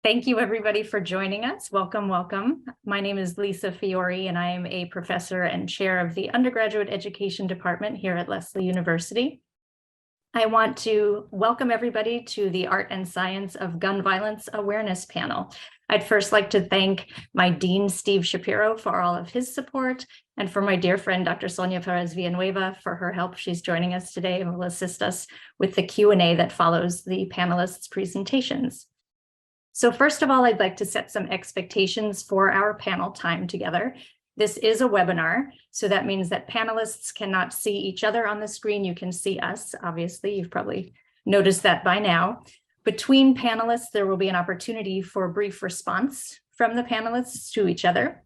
Thank you, everybody, for joining us. Welcome, welcome. My name is Lisa Fiore, and I am a professor and chair of the undergraduate education department here at Lesley University. I want to welcome everybody to the Art and Science of Gun Violence Awareness panel. I'd first like to thank my dean, Steve Shapiro, for all of his support, and for my dear friend, Dr. Sonia Perez Villanueva, for her help. She's joining us today and will assist us with the Q&A that follows the panelists' presentations. So first of all, I'd like to set some expectations for our panel time together. This is a webinar, so that means that panelists cannot see each other on the screen. You can see us, obviously. You've probably noticed that by now. Between panelists, there will be an opportunity for a brief response from the panelists to each other.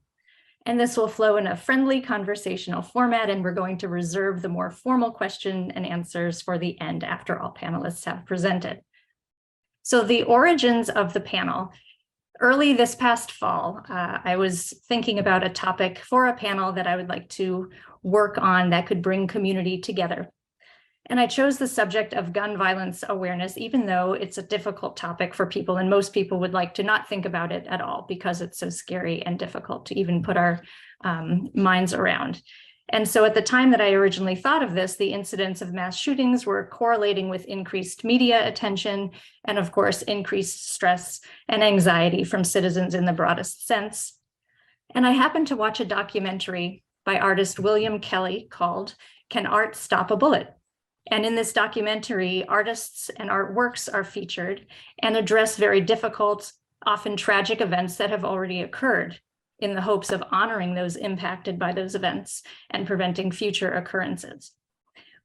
And this will flow in a friendly conversational format, and we're going to reserve the more formal question and answers for the end after all panelists have presented. So the origins of the panel. Early this past fall, I was thinking about a topic for a panel that I would like to work on that could bring community together. And I chose the subject of gun violence awareness, even though it's a difficult topic for people, and most people would like to not think about it at all because it's so scary and difficult to even put our minds around. And so at the time that I originally thought of this, the incidents of mass shootings were correlating with increased media attention and, of course, increased stress and anxiety from citizens in the broadest sense. And I happened to watch a documentary by artist William Kelly called "Can Art Stop a Bullet?" And in this documentary, artists and artworks are featured and address very difficult, often tragic events that have already occurred, in the hopes of honoring those impacted by those events and preventing future occurrences.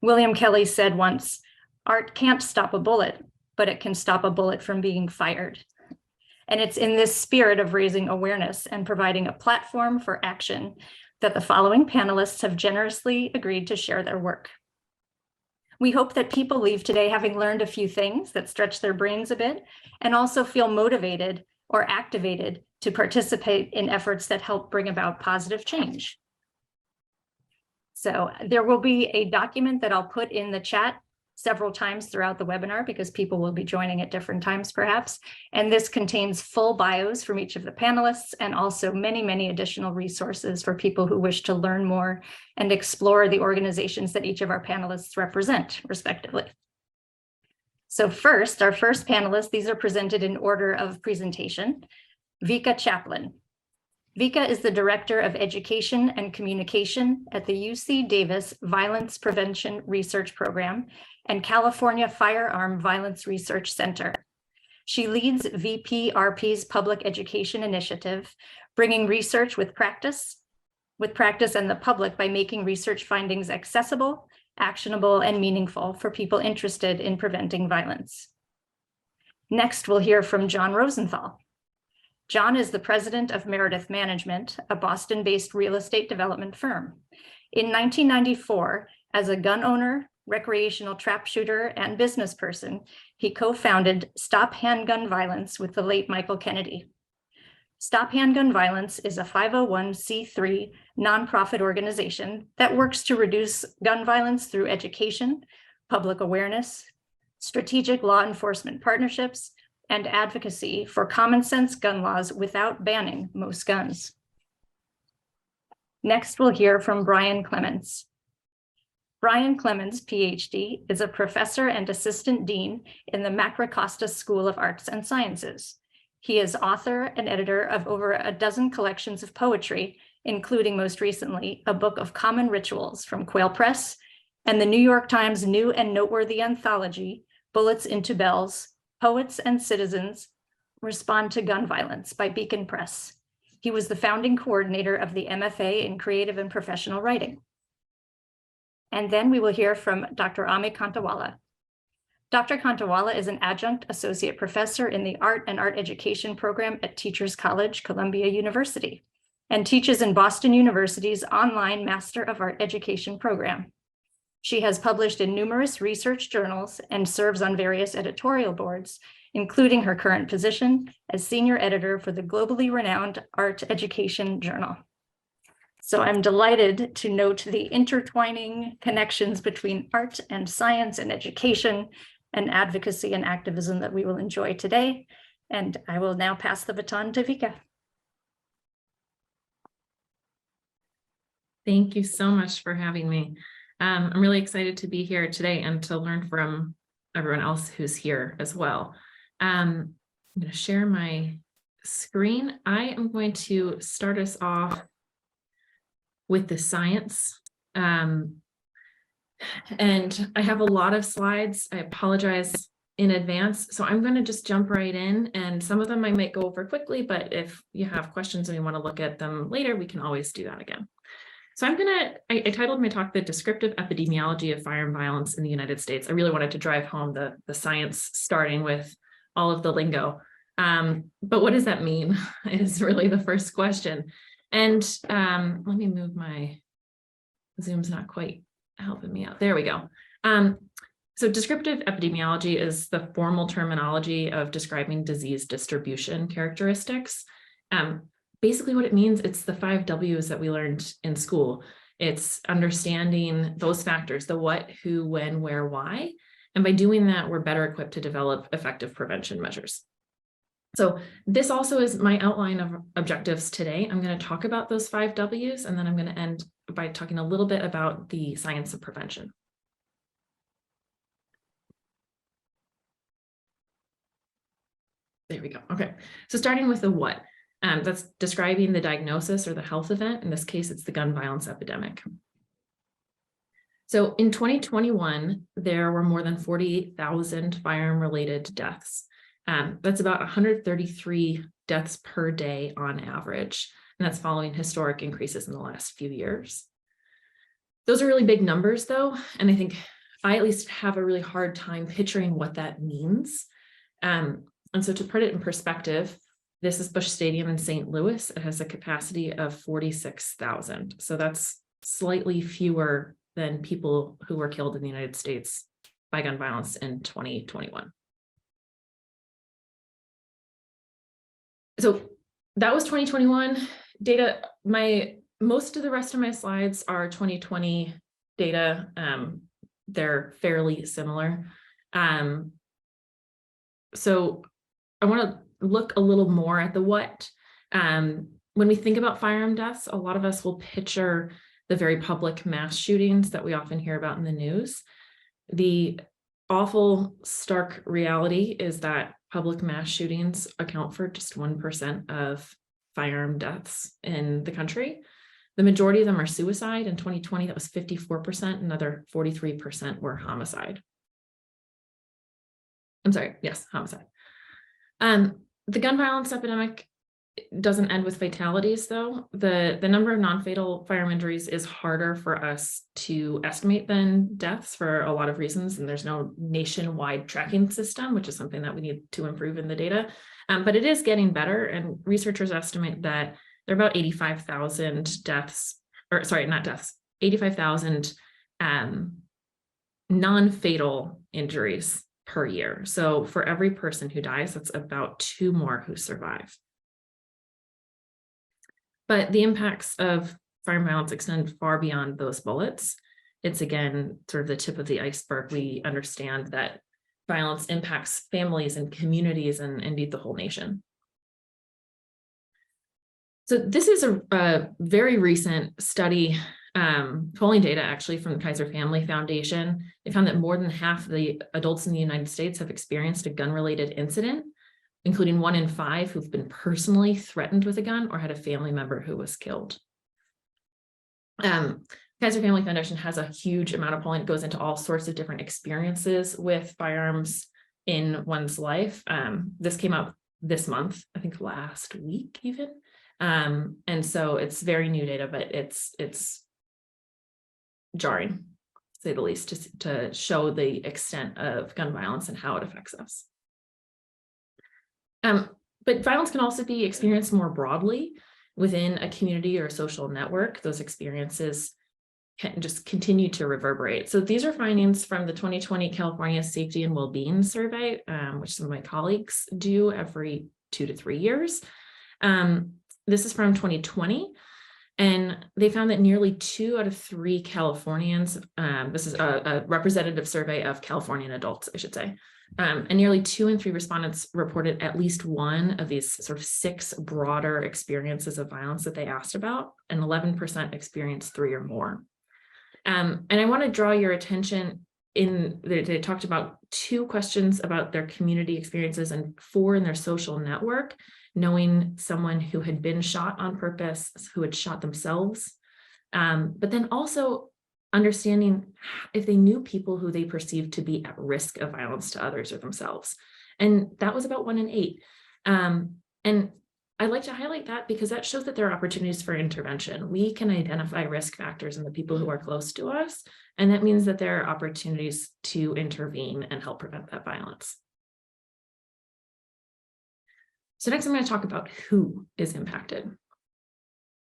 William Kelly said once, "Art can't stop a bullet, but it can stop a bullet from being fired." And it's in this spirit of raising awareness and providing a platform for action that the following panelists have generously agreed to share their work. We hope that people leave today having learned a few things that stretch their brains a bit and also feel motivated or activated to participate in efforts that help bring about positive change. So there will be a document that I'll put in the chat several times throughout the webinar because people will be joining at different times perhaps. And this contains full bios from each of the panelists and also many, many additional resources for people who wish to learn more and explore the organizations that each of our panelists represent, respectively. So first, our first panelist, these are presented in order of presentation. Vika Chaplin. Vika is the Director of Education and Communication at the UC Davis Violence Prevention Research Program and California Firearm Violence Research Center. She leads VPRP's Public Education Initiative, bringing research with practice and the public by making research findings accessible, actionable, and meaningful for people interested in preventing violence. Next, we'll hear from John Rosenthal. John is the president of Meredith Management, a Boston-based real estate development firm. In 1994, as a gun owner, recreational trap shooter, and business person, he co-founded Stop Handgun Violence with the late Michael Kennedy. Stop Handgun Violence is a 501c3 nonprofit organization that works to reduce gun violence through education, public awareness, strategic law enforcement partnerships, and advocacy for common sense gun laws without banning most guns. Next, we'll hear from Brian Clements. Brian Clements, PhD, is a professor and assistant dean in the Macrocostas School of Arts and Sciences. He is author and editor of over a dozen collections of poetry, including most recently a book of common rituals from Quail Press and the New York Times new and noteworthy anthology, Bullets into Bells, Poets and Citizens Respond to Gun Violence by Beacon Press. He was the founding coordinator of the MFA in Creative and Professional Writing. And then we will hear from Dr. Ami Kantawala. Dr. Kantawala is an adjunct associate professor in the Art and Art Education program at Teachers College, Columbia University, and teaches in Boston University's online Master of Art Education program. She has published in numerous research journals and serves on various editorial boards, including her current position as senior editor for the globally renowned Art Education Journal. So I'm delighted to note the intertwining connections between art and science and education and advocacy and activism that we will enjoy today. And I will now pass the baton to Vika. Thank you so much for having me. I'm really excited to be here today and to learn from everyone else who's here as well. I'm going to share my screen. I am going to start us off with the science. And I have a lot of slides. I apologize in advance. So I'm going to just jump right in, and some of them I might go over quickly, but if you have questions and you want to look at them later, we can always do that again. So I titled my talk, The Descriptive Epidemiology of Firearm Violence in the United States. I really wanted to drive home the science, starting with all of the lingo. But what does that mean is really the first question. And let me move my Zoom's not quite helping me out. There we go. So descriptive epidemiology is the formal terminology of describing disease distribution characteristics. Basically what it means, it's the 5 W's that we learned in school. It's understanding those factors, the what, who, when, where, why. And by doing that, we're better equipped to develop effective prevention measures. So this also is my outline of objectives today. I'm going to talk about those 5 W's, and then I'm going to end by talking a little bit about the science of prevention. There we go. Okay, so starting with the what. That's describing the diagnosis or the health event. In this case, it's the gun violence epidemic. So in 2021, there were more than 48,000 firearm-related deaths. That's about 133 deaths per day on average, and that's following historic increases in the last few years. Those are really big numbers, though, and I think I at least have a really hard time picturing what that means. And so to put it in perspective, this is Busch Stadium in St. Louis. It has a capacity of 46,000. So that's slightly fewer than people who were killed in the United States by gun violence in 2021. So that was 2021 data. Most of the rest of my slides are 2020 data. They're fairly similar. So I want to look a little more at the what. When we think about firearm deaths, a lot of us will picture the very public mass shootings that we often hear about in the news. The awful, stark reality is that public mass shootings account for just 1% of firearm deaths in the country. The majority of them are suicide. In 2020, that was 54%. Another 43% were homicide. I'm sorry, yes, homicide. The gun violence epidemic doesn't end with fatalities, though. The number of non-fatal firearm injuries is harder for us to estimate than deaths for a lot of reasons, and there's no nationwide tracking system, which is something that we need to improve in the data. But it is getting better, and researchers estimate that there are about 85,000 deaths, or sorry, not deaths, 85,000 non-fatal injuries per year. So for every person who dies, that's about 2 more who survive. But the impacts of firearm violence extend far beyond those bullets. It's again, sort of the tip of the iceberg. We understand that violence impacts families and communities and indeed the whole nation. So this is a very recent study, polling data actually from the Kaiser Family Foundation. They found that more than half of the adults in the United States have experienced a gun-related incident, including 1 in 5 who've been personally threatened with a gun or had a family member who was killed. Kaiser Family Foundation has a huge amount of polling. It goes into all sorts of different experiences with firearms in one's life. This came out this month, I think last week even. And so it's very new data, but it's jarring, to say the least, to show the extent of gun violence and how it affects us. But violence can also be experienced more broadly within a community or a social network. Those experiences can just continue to reverberate. So these are findings from the 2020 California Safety and Wellbeing Survey, which some of my colleagues do every 2 to 3 years. This is from 2020. And they found that nearly 2 out of 3 Californians, this is a representative survey of Californian adults, I should say, and nearly 2 in 3 respondents reported at least one of these sort of 6 broader experiences of violence that they asked about, and 11% experienced 3 or more. And I want to draw your attention they talked about 2 questions about their community experiences and 4 in their social network, knowing someone who had been shot on purpose, who had shot themselves, but then also understanding if they knew people who they perceived to be at risk of violence to others or themselves. And that was about 1 in 8. And I'd like to highlight that because that shows that there are opportunities for intervention. We can identify risk factors in the people who are close to us, and that means that there are opportunities to intervene and help prevent that violence. So next I'm going to talk about who is impacted.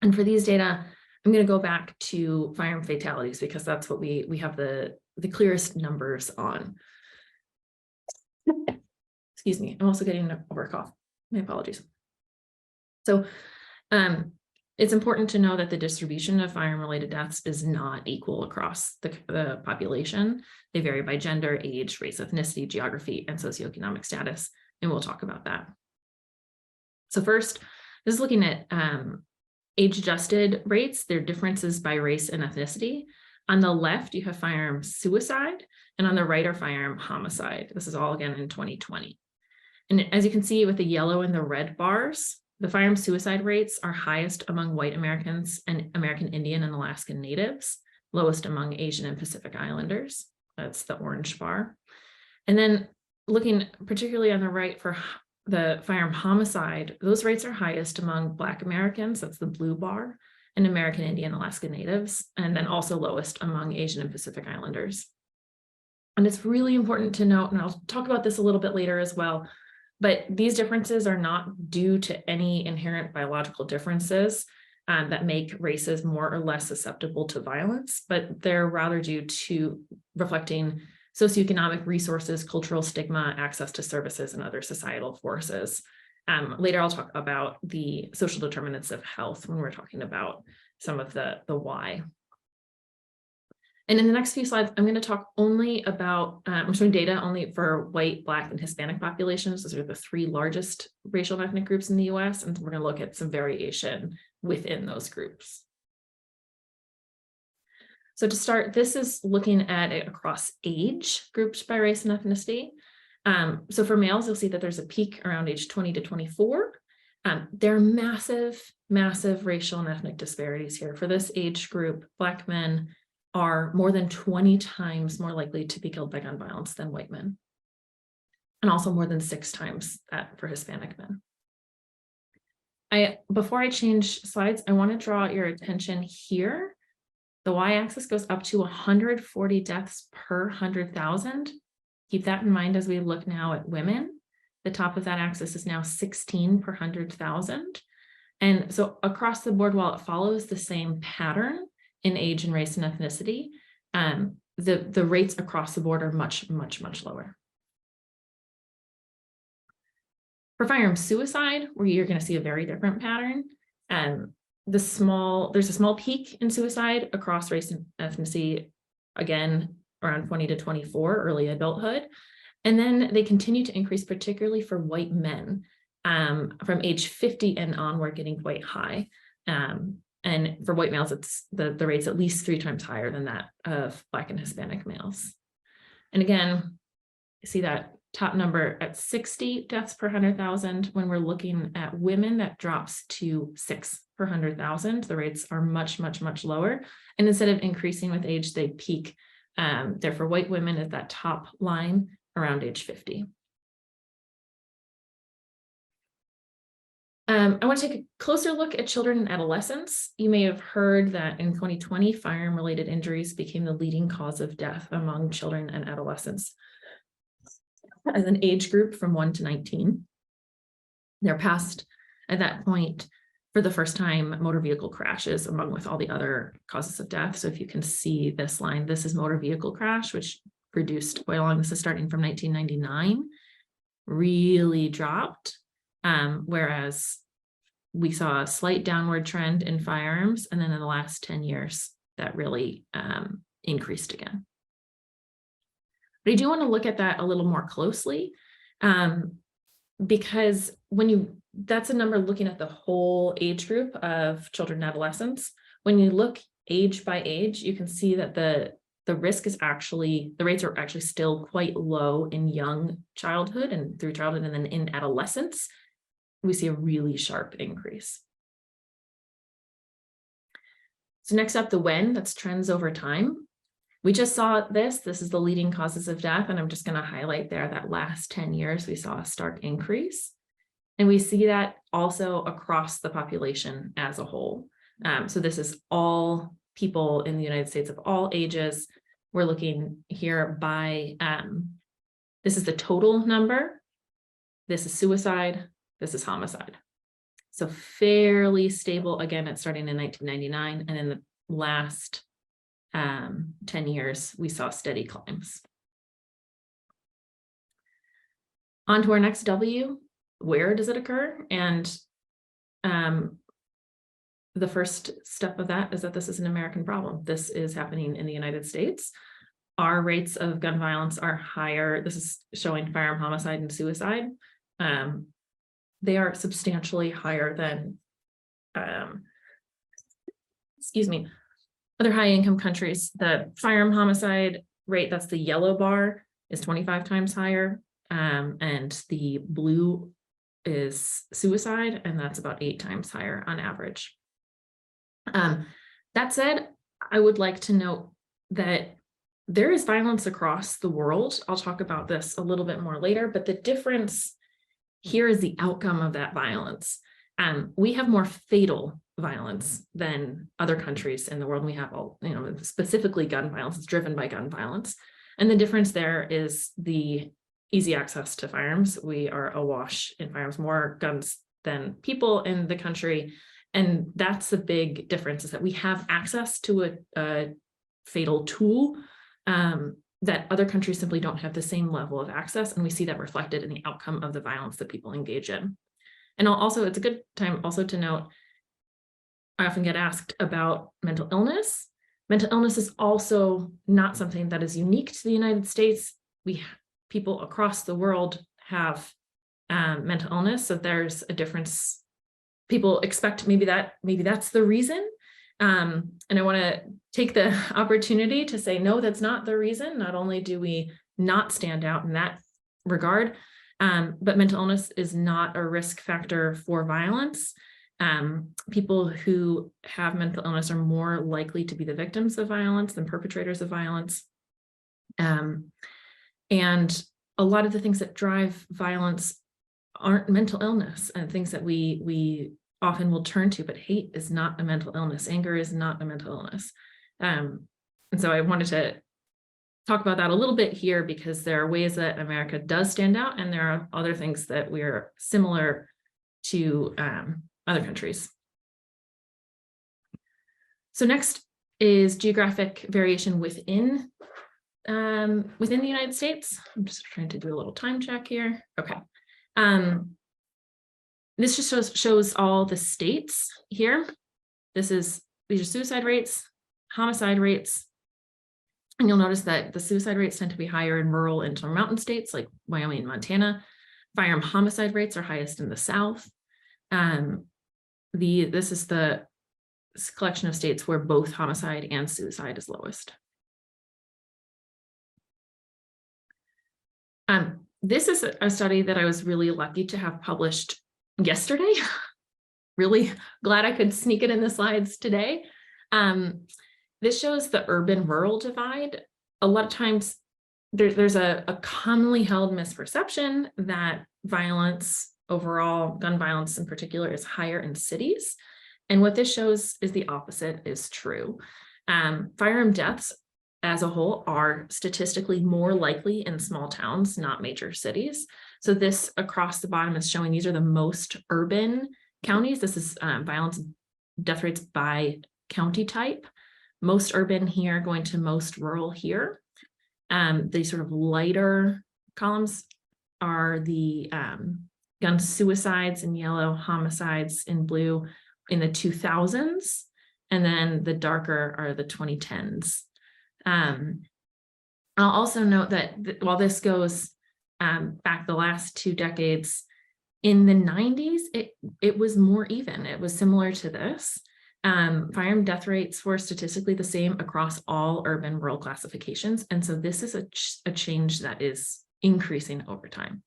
And for these data, I'm going to go back to firearm fatalities because that's what we have the clearest numbers on. Excuse me, I'm also getting over a cough. My apologies. So it's important to know that the distribution of firearm-related deaths is not equal across the population. They vary by gender, age, race, ethnicity, geography, and socioeconomic status, and we'll talk about that. So first, this is looking at age-adjusted rates, their differences by race and ethnicity. On the left, you have firearm suicide, and on the right are firearm homicide. This is all again in 2020. And as you can see with the yellow and the red bars, the firearm suicide rates are highest among white Americans and American Indian and Alaskan Natives, lowest among Asian and Pacific Islanders. That's the orange bar. And then looking particularly on the right for the firearm homicide, those rates are highest among Black Americans, that's the blue bar, and American Indian, Alaska Natives, and then also lowest among Asian and Pacific Islanders. And it's really important to note, and I'll talk about this a little bit later as well, but these differences are not due to any inherent biological differences that make races more or less susceptible to violence, but they're rather due to reflecting socioeconomic resources, cultural stigma, access to services, and other societal forces. Later, I'll talk about the social determinants of health when we're talking about some of the why. And in the next few slides, I'm going to talk only about, I'm showing data only for white, Black, and Hispanic populations. Those are the 3 largest racial and ethnic groups in the US, and we're going to look at some variation within those groups. So to start, this is looking at it across age grouped by race and ethnicity. So for males, you'll see that there's a peak around age 20 to 24. There are massive racial and ethnic disparities here. For this age group, Black men are more than 20 times more likely to be killed by gun violence than white men, and also more than 6 times that for Hispanic men. Before I change slides, I want to draw your attention here. The y-axis goes up to 140 deaths per 100,000. Keep that in mind as we look now at women. The top of that axis is now 16 per 100,000. And so across the board, while it follows the same pattern in age and race and ethnicity, the rates across the board are much lower. For firearm suicide, where you're going to see a very different pattern, there's a small peak in suicide across race and ethnicity, again, around 20 to 24, early adulthood. And then they continue to increase, particularly for white men, from age 50 and onward, getting quite high. And for white males, it's the rate's at least 3 times higher than that of Black and Hispanic males. And again, you see that top number at 60 deaths per 100,000. When we're looking at women, that drops to 6 per 100,000. The rates are much lower. And instead of increasing with age, they peak. Therefore, white women at that top line around age 50. I want to take a closer look at children and adolescents. You may have heard that in 2020, firearm-related injuries became the leading cause of death among children and adolescents as an age group from 1 to 19. They're passed at that point for the first time motor vehicle crashes along with all the other causes of death. So if you can see this line, this is motor vehicle crash, which reduced quite along. This is starting from 1999, really dropped. Whereas we saw a slight downward trend in firearms, and then in the last 10 years, that really increased again. But I do want to look at that a little more closely, because that's a number looking at the whole age group of children and adolescents. When you look age by age, you can see that the risk is actually, the rates are actually still quite low in young childhood and through childhood, and then in adolescence, we see a really sharp increase. So next up, the when, that's trends over time. We just saw this is the leading causes of death, and I'm just going to highlight there that last 10 years, we saw a stark increase. And we see that also across the population as a whole. So this is all people in the United States of all ages. We're looking here by, this is the total number. This is suicide. This is homicide. So fairly stable. Again, it's starting in 1999. And in the last 10 years, we saw steady climbs. On to our next W. Where does it occur? And the first step of that is that this is an American problem. This is happening in the United States. Our rates of gun violence are higher. This is showing firearm homicide and suicide. They are substantially higher than, other high income countries. The firearm homicide rate, that's the yellow bar, is 25 times higher. And the blue is suicide, and that's about 8 times higher on average. That said, I would like to note that there is violence across the world. I'll talk about this a little bit more later, but the difference here is the outcome of that violence. We have more fatal violence than other countries in the world. We have specifically gun violence. It's driven by gun violence. And the difference there is the easy access to firearms. We are awash in firearms, more guns than people in the country. And that's the big difference, is that we have access to a fatal tool that other countries simply don't have the same level of access. And we see that reflected in the outcome of the violence that people engage in. And also, it's a good time also to note, I often get asked about mental illness. Mental illness is also not something that is unique to the United States. People across the world have mental illness, so there's a difference. People expect maybe that's the reason. And I want to take the opportunity to say, no, that's not the reason. Not only do we not stand out in that regard, but mental illness is not a risk factor for violence. People who have mental illness are more likely to be the victims of violence than perpetrators of violence. And a lot of the things that drive violence aren't mental illness, and things that we often will turn to, but hate is not a mental illness. Anger is not a mental illness. And so I wanted to talk about that a little bit here, because there are ways that America does stand out, and there are other things that we're similar to other countries. So next is geographic variation within the United States. I'm just trying to do a little time check here. Okay. This just shows all the states here. These are suicide rates, homicide rates. And you'll notice that the suicide rates tend to be higher in rural and mountain states like Wyoming and Montana. Firearm homicide rates are highest in the South. This is the collection of states where both homicide and suicide is lowest. This is a study that I was really lucky to have published yesterday. Really glad I could sneak it in the slides today. This shows the urban-rural divide. A lot of times there's a commonly held misperception that violence overall, gun violence in particular, is higher in cities. And what this shows is the opposite is true. Firearm deaths as a whole are statistically more likely in small towns, not major cities. So this across the bottom is showing these are the most urban counties. This is violence death rates by county type. Most urban here going to most rural here. The sort of lighter columns are the gun suicides in yellow, homicides in blue in the 2000s, and then the darker are the 2010s. I'll also note that while this goes back the last 2 decades, in the 90s, it was more even. It was similar to this. Firearm death rates were statistically the same across all urban rural classifications. And so this is a change that is increasing over time.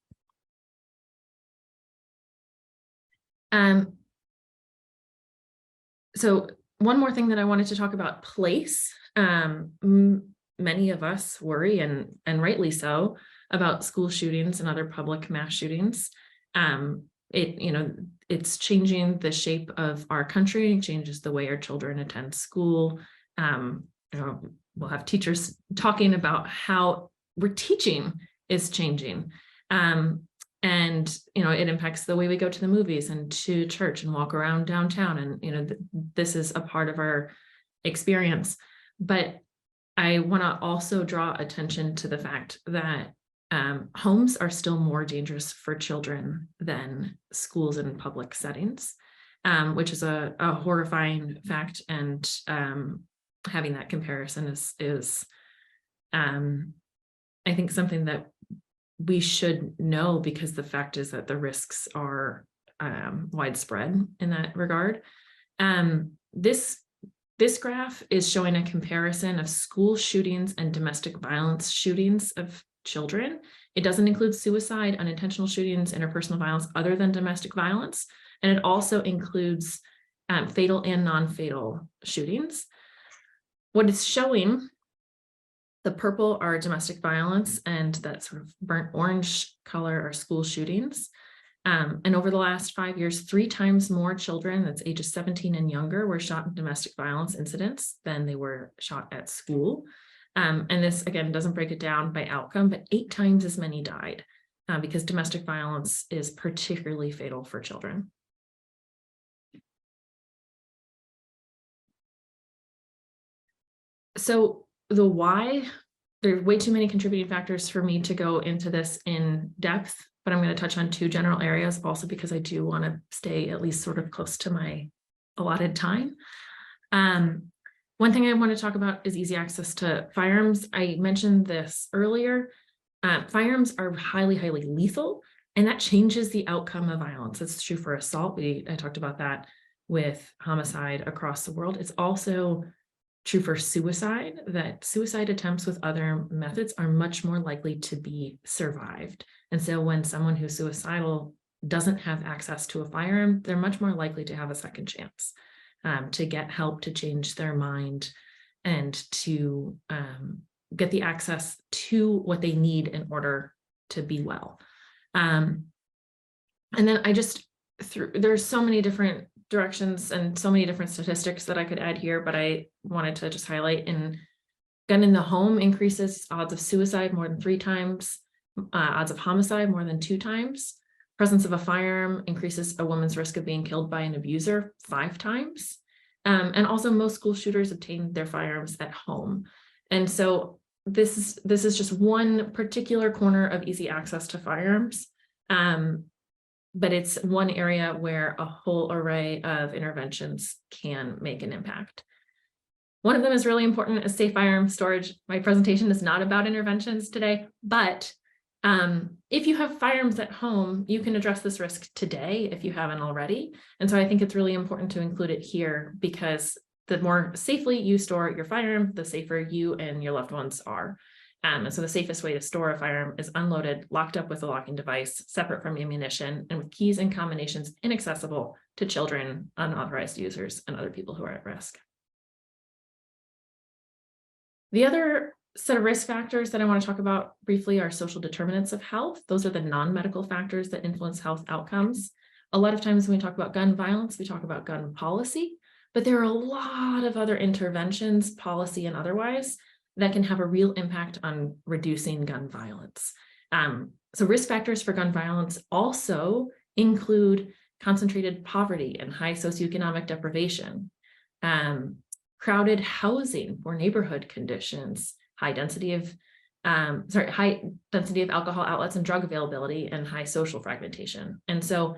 So one more thing that I wanted to talk about, place. Many of us worry, and rightly so, about school shootings and other public mass shootings. It's changing the shape of our country, changes the way our children attend school. We'll have teachers talking about how we're teaching is changing. And it impacts the way we go to the movies and to church and walk around downtown. And this is a part of our experience. But I want to also draw attention to the fact that homes are still more dangerous for children than schools and public settings, which is a horrifying fact. And having that comparison is I think something that we should know, because the fact is that the risks are widespread in that regard. This graph is showing a comparison of school shootings and domestic violence shootings of children. It doesn't include suicide, unintentional shootings, interpersonal violence other than domestic violence. And it also includes fatal and non-fatal shootings. What it's showing, the purple are domestic violence, and that sort of burnt orange color are school shootings. And over the last 5 years, 3 times more children, that's ages 17 and younger, were shot in domestic violence incidents than they were shot at school. And this, again, doesn't break it down by outcome, but 8 times as many died because domestic violence is particularly fatal for children. So the why, there are way too many contributing factors for me to go into this in depth, but I'm going to touch on 2 general areas also because I do want to stay at least sort of close to my allotted time. One thing I want to talk about is easy access to firearms. I mentioned this earlier. Firearms are highly, highly lethal, and that changes the outcome of violence. It's true for assault. I talked about that with homicide across the world. It's also true for suicide, that suicide attempts with other methods are much more likely to be survived. And so when someone who's suicidal doesn't have access to a firearm, they're much more likely to have a second chance, to get help, to change their mind, and to get the access to what they need in order to be well. And then there's so many different directions and so many different statistics that I could add here, but I wanted to just highlight gun in the home increases odds of suicide more than 3 times, odds of homicide more than 2 times. Presence of a firearm increases a woman's risk of being killed by an abuser 5 times. And also most school shooters obtain their firearms at home. And so this is just one particular corner of easy access to firearms. But it's one area where a whole array of interventions can make an impact. One of them is really important, is safe firearm storage. My presentation is not about interventions today, but if you have firearms at home, you can address this risk today if you haven't already. And so I think it's really important to include it here, because the more safely you store your firearm, the safer you and your loved ones are. And so the safest way to store a firearm is unloaded, locked up with a locking device, separate from ammunition, and with keys and combinations inaccessible to children, unauthorized users, and other people who are at risk. The other set of risk factors that I want to talk about briefly are social determinants of health. Those are the non-medical factors that influence health outcomes. A lot of times when we talk about gun violence, we talk about gun policy, but there are a lot of other interventions, policy and otherwise, that can have a real impact on reducing gun violence. So risk factors for gun violence also include concentrated poverty and high socioeconomic deprivation, crowded housing or neighborhood conditions, high density of high density of alcohol outlets and drug availability, and high social fragmentation. And so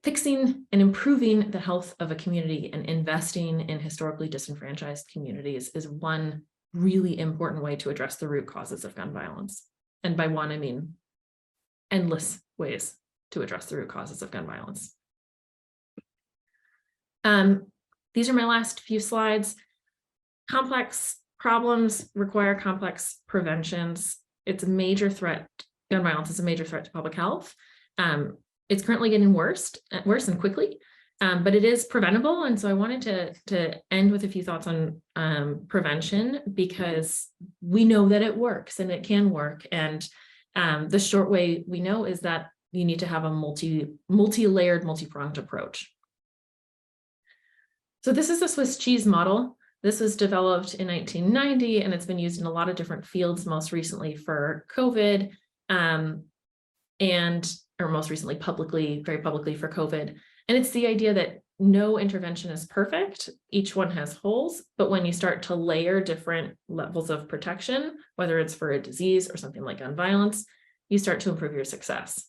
fixing and improving the health of a community and investing in historically disenfranchised communities is one really important way to address the root causes of gun violence. And by one, I mean endless ways to address the root causes of gun violence. These are my last few slides. Complex problems require complex preventions. It's a major threat. Gun violence is a major threat to public health. It's currently getting worse and quickly, but it is preventable. And so I wanted to end with a few thoughts on prevention, because we know that it works and it can work. And the short way we know is that you need to have a multi-layered, multi-pronged approach. So this is the Swiss cheese model. This was developed in 1990, and it's been used in a lot of different fields, most recently for COVID, or most recently very publicly for COVID. And it's the idea that no intervention is perfect. Each one has holes, but when you start to layer different levels of protection, whether it's for a disease or something like gun violence, you start to improve your success.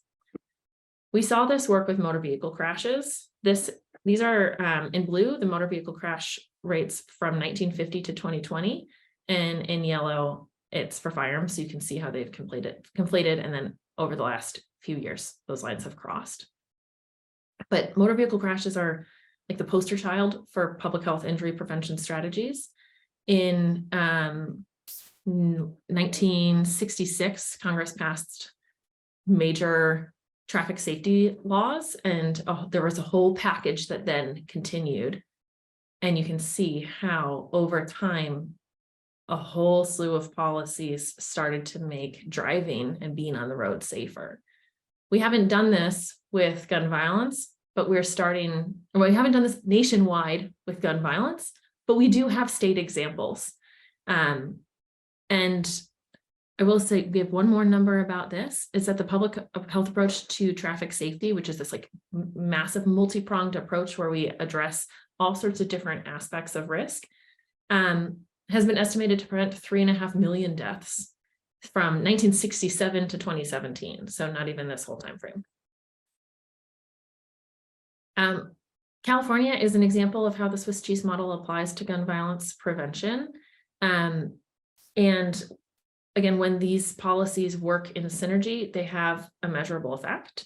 We saw this work with motor vehicle crashes. These are in blue, the motor vehicle crash rates from 1950 to 2020, and in yellow, it's for firearms. So you can see how they've conflated, and then over the last few years, those lines have crossed. But motor vehicle crashes are like the poster child for public health injury prevention strategies. In 1966, Congress passed major traffic safety laws, and there was a whole package that then continued. And you can see how over time, a whole slew of policies started to make driving and being on the road safer. We haven't done this with gun violence, but we haven't done this nationwide with gun violence, but we do have state examples. And I will say, we have one more number about this, is that the public health approach to traffic safety, which is this like massive multi-pronged approach where we address all sorts of different aspects of risk, has been estimated to prevent 3.5 million deaths from 1967 to 2017. So not even this whole time frame. California is an example of how the Swiss cheese model applies to gun violence prevention. And again, when these policies work in synergy, they have a measurable effect.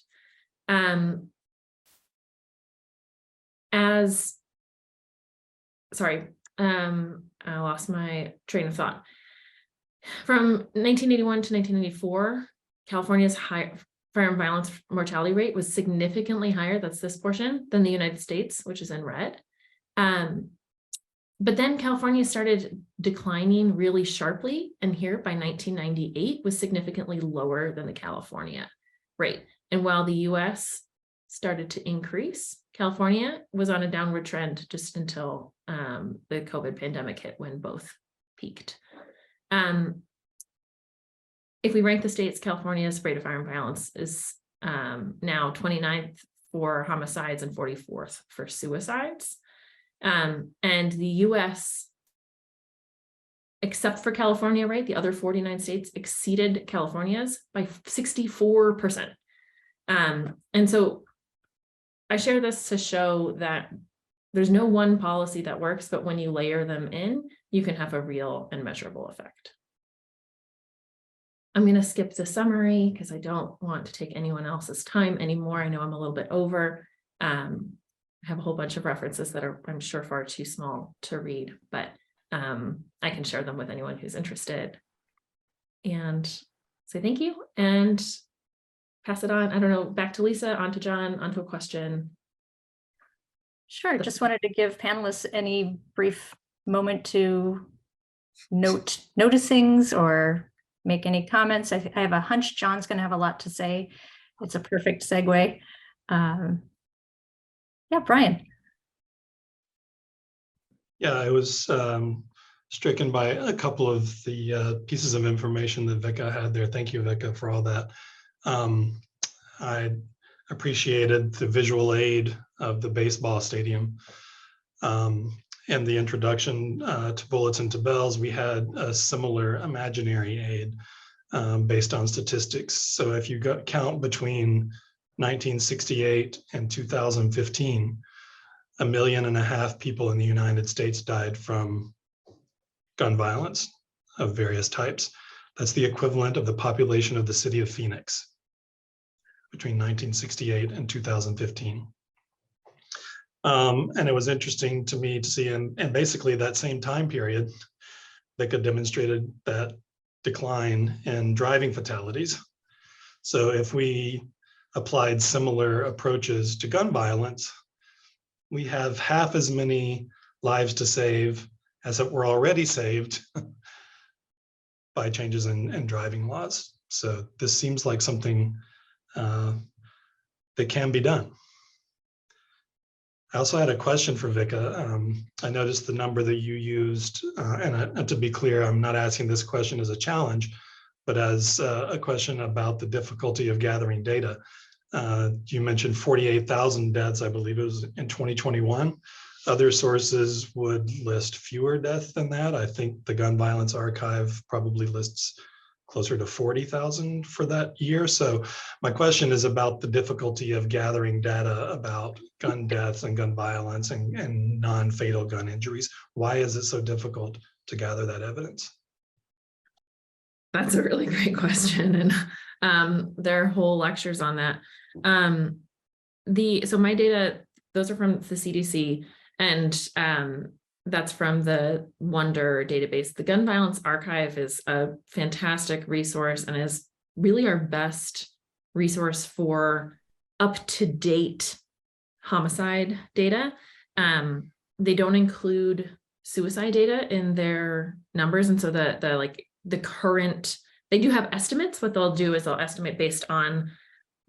I lost my train of thought. From 1981 to 1994, California's firearm violence mortality rate was significantly higher, that's this portion, than the United States, which is in red. But then California started declining really sharply, and here by 1998 was significantly lower than the California rate. And while the US started to increase, California was on a downward trend just until the COVID pandemic hit, when both peaked. If we rank the states, California's rate of firearm violence is now 29th for homicides and 44th for suicides. And the US, except for California, right, the other 49 states exceeded California's by 64%. And so I share this to show that there's no one policy that works, but when you layer them in, you can have a real and measurable effect. I'm going to skip the summary because I don't want to take anyone else's time anymore. I know I'm a little bit over. I have a whole bunch of references that are, I'm sure, far too small to read, but I can share them with anyone who's interested. And say thank you and pass it on. I don't know, back to Lisa, on to John, onto a question. Sure, just wanted to give panelists any brief moment to notice things or make any comments. I have a hunch John's going to have a lot to say. It's a perfect segue. Yeah, Brian. Yeah, I was stricken by a couple of the pieces of information that Vika had there. Thank you, Vika, for all that. I appreciated the visual aid of the baseball stadium. in the introduction to bullets and to bells, we had a similar imaginary aid based on statistics. So if you count between 1968 and 2015, 1.5 million people in the United States died from gun violence of various types. That's the equivalent of the population of the city of Phoenix between 1968 and 2015. And it was interesting to me to see, and basically that same time period, VICA demonstrated that decline in driving fatalities. So if we applied similar approaches to gun violence, we have half as many lives to save as that were already saved by changes in driving laws. So this seems like something that can be done. I also had a question for VICA. I noticed the number that you used, and to be clear, I'm not asking this question as a challenge, but as a question about the difficulty of gathering data. You mentioned 48,000 deaths, I believe it was in 2021. Other sources would list fewer deaths than that. I think the Gun Violence Archive probably lists closer to 40,000 for that year. So my question is about the difficulty of gathering data about gun deaths and gun violence and non-fatal gun injuries. Why is it so difficult to gather that evidence? That's a really great question. And there are whole lectures on that. So my data, those are from the CDC, and that's from the Wonder database. The Gun Violence Archive is a fantastic resource and is really our best resource for up-to-date homicide data. They don't include suicide data in their numbers, and so the current, they do have estimates. What they'll do is they'll estimate based on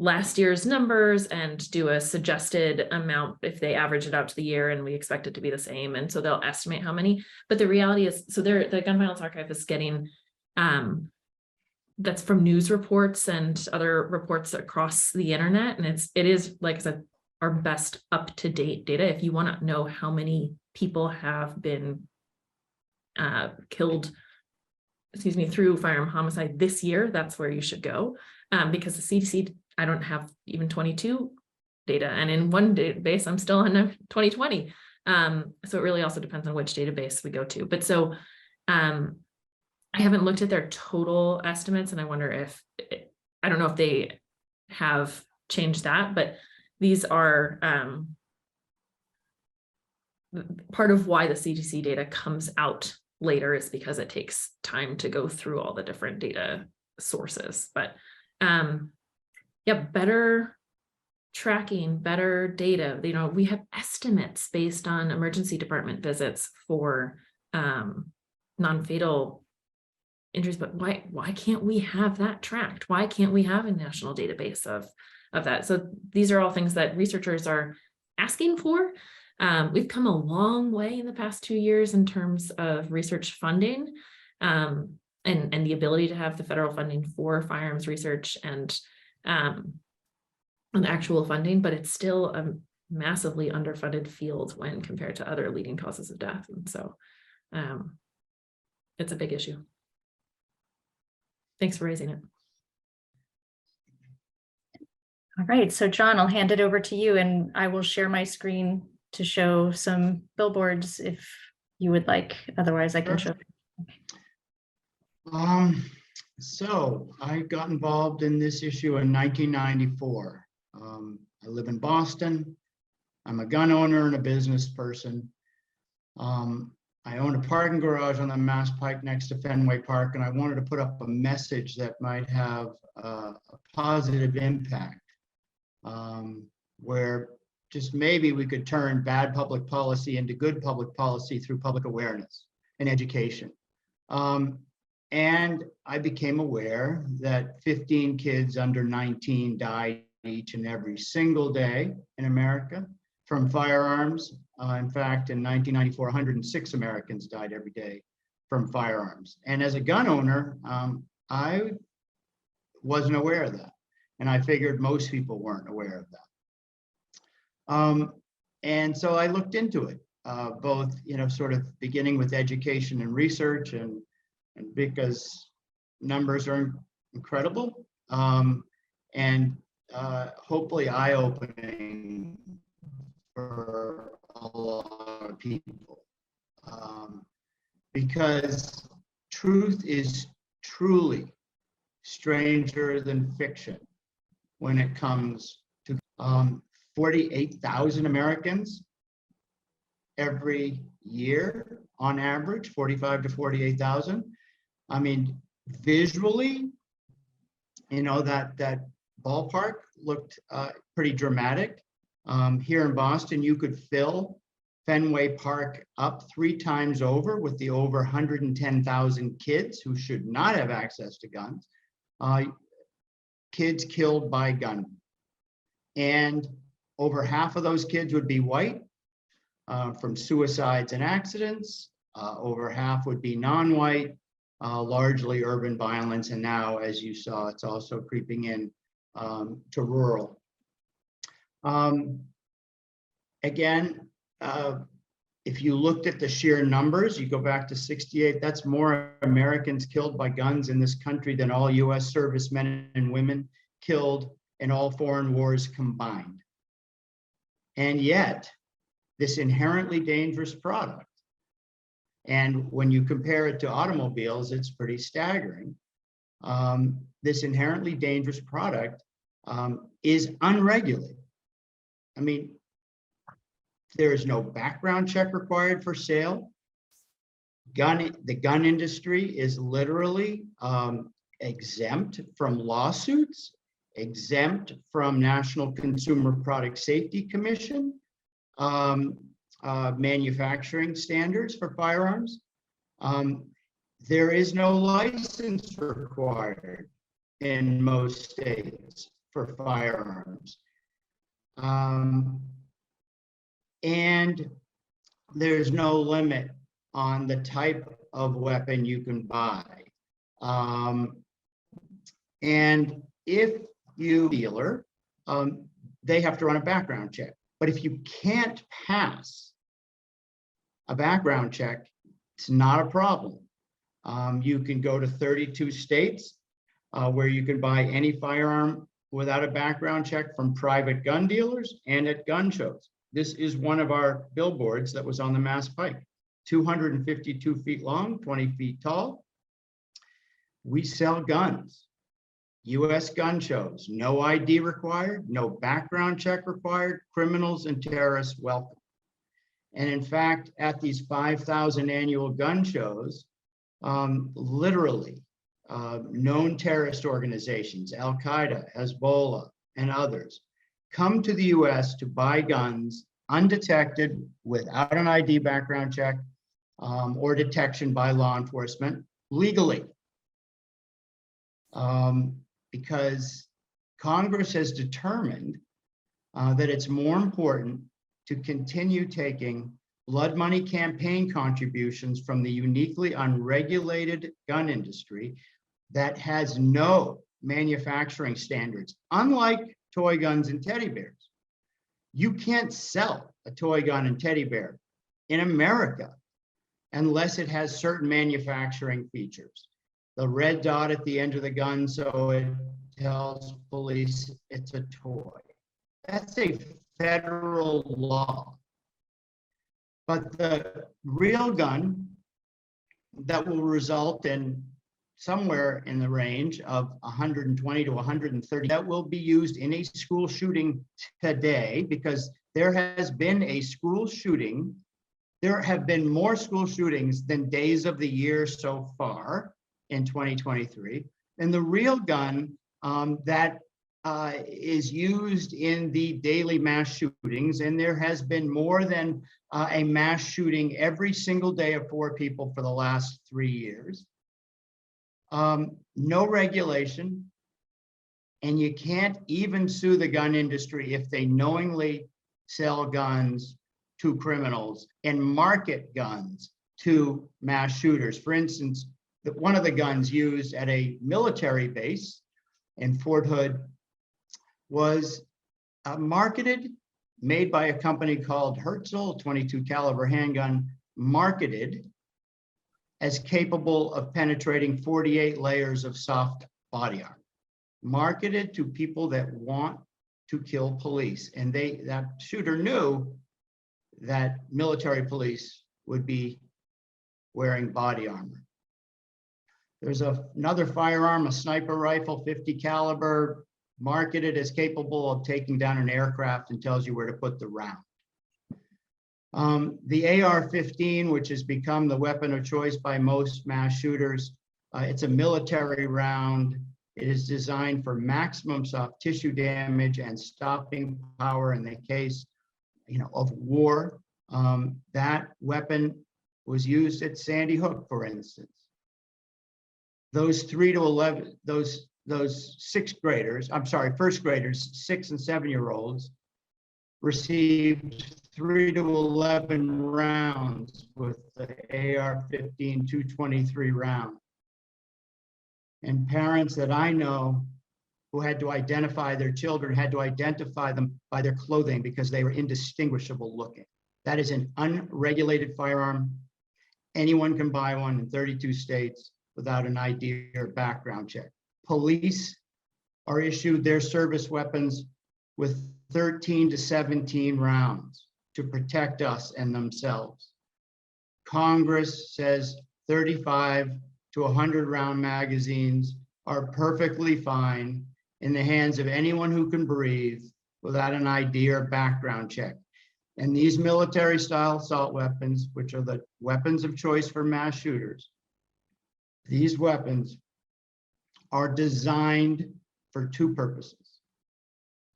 last year's numbers and do a suggested amount if they average it out to the year, and we expect it to be the same. And so they'll estimate how many, but the reality is, so the Gun Violence Archive is getting, that's from news reports and other reports across the internet. And it is, like I said, our best up-to-date data. If you want to know how many people have been killed, through firearm homicide this year, that's where you should go. Because the CDC, I don't have even 22 data, and in one database, I'm still on 2020. So it really also depends on which database we go to. But so I haven't looked at their total estimates, and I wonder if, I don't know if they have changed that, but these are part of why the CDC data comes out later is because it takes time to go through all the different data sources. But yeah, better tracking, better data. We have estimates based on emergency department visits for non-fatal injuries, but why can't we have that tracked? Why can't we have a national database of that? So these are all things that researchers are asking for. We've come a long way in the past 2 years in terms of research funding, and the ability to have the federal funding for firearms research and actual funding, but it's still a massively underfunded field when compared to other leading causes of death. And so it's a big issue. Thanks for raising it. All right, so John, I'll hand it over to you, and I will share my screen to show some billboards if you would like. Otherwise, I can show. So I got involved in this issue in 1994. I live in Boston. I'm a gun owner and a business person. I own a parking garage on the Mass Pike next to Fenway Park, and I wanted to put up a message that might have a positive impact, where just maybe we could turn bad public policy into good public policy through public awareness and education. And I became aware that 15 kids under 19 died each and every single day in America from firearms. In fact, in 1994, 106 Americans died every day from firearms. And as a gun owner, I wasn't aware of that. And I figured most people weren't aware of that. And so I looked into it. both, sort of beginning with education and research, and because numbers are incredible, and hopefully eye-opening for a lot of people, because truth is truly stranger than fiction when it comes to 48,000 Americans every year on average, 45 to 48,000. I mean, visually, that ballpark looked pretty dramatic. Here in Boston, you could fill Fenway Park up 3 times over with the over 110,000 kids who should not have access to guns, kids killed by gun. And over half of those kids would be white from suicides and accidents. Over half would be non-white, largely urban violence. And now, as you saw, it's also creeping in to rural. Again, if you looked at the sheer numbers, you go back to 68, that's more Americans killed by guns in this country than all US servicemen and women killed in all foreign wars combined. And yet, this inherently dangerous product, and when you compare it to automobiles, it's pretty staggering. This inherently dangerous product is unregulated. I mean, there is no background check required for sale. The gun industry is literally exempt from lawsuits, exempt from National Consumer Product Safety Commission manufacturing standards for firearms. There is no license required in most states for firearms. And there's no limit on the type of weapon you can buy. And if you dealer, they have to run a background check. But if you can't pass a background check, it's not a problem. You can go to 32 states where you can buy any firearm without a background check from private gun dealers and at gun shows. This is one of our billboards that was on the Mass Pike, 252 feet long, 20 feet tall. We sell guns, US gun shows, no ID required, no background check required, criminals and terrorists welcome. And in fact, at these 5,000 annual gun shows, literally known terrorist organizations, Al-Qaeda, Hezbollah, and others, come to the US to buy guns undetected without an ID background check or detection by law enforcement legally. Because Congress has determined that it's more important to continue taking blood money campaign contributions from the uniquely unregulated gun industry that has no manufacturing standards, unlike toy guns and teddy bears. You can't sell a toy gun and teddy bear in America unless it has certain manufacturing features. The red dot at the end of the gun, so it tells police it's a toy. That's a federal law. But the real gun that will result in somewhere in the range of 120 to 130 that will be used in a school shooting today, because there has been a school shooting. There have been more school shootings than days of the year so far in 2023. And the real gun that is used in the daily mass shootings, and there has been more than a mass shooting every single day of 4 people for the last 3 years. No regulation, and you can't even sue the gun industry if they knowingly sell guns to criminals and market guns to mass shooters. For instance, one of the guns used at a military base in Fort Hood was marketed made by a company called Herzl, 22 caliber handgun, marketed as capable of penetrating 48 layers of soft body armor, marketed to people that want to kill police. And that shooter knew that military police would be wearing body armor. There's another firearm, a sniper rifle, 50 caliber, marketed as capable of taking down an aircraft and tells you where to put the round. The AR-15, which has become the weapon of choice by most mass shooters, it's a military round. It is designed for maximum soft tissue damage and stopping power in the case, of war. That weapon was used at Sandy Hook, for instance. Those 3 to 11, those first graders, 6 and 7-year-olds, received 3 to 11 rounds with the AR-15 223 round. And parents that I know who had to identify their children had to identify them by their clothing because they were indistinguishable looking. That is an unregulated firearm. Anyone can buy one in 32 states without an ID or background check. Police are issued their service weapons with 13 to 17 rounds to protect us and themselves. Congress says 35 to 100 round magazines are perfectly fine in the hands of anyone who can breathe without an ID or background check. And these military style assault weapons, which are the weapons of choice for mass shooters, these weapons are designed for 2 purposes: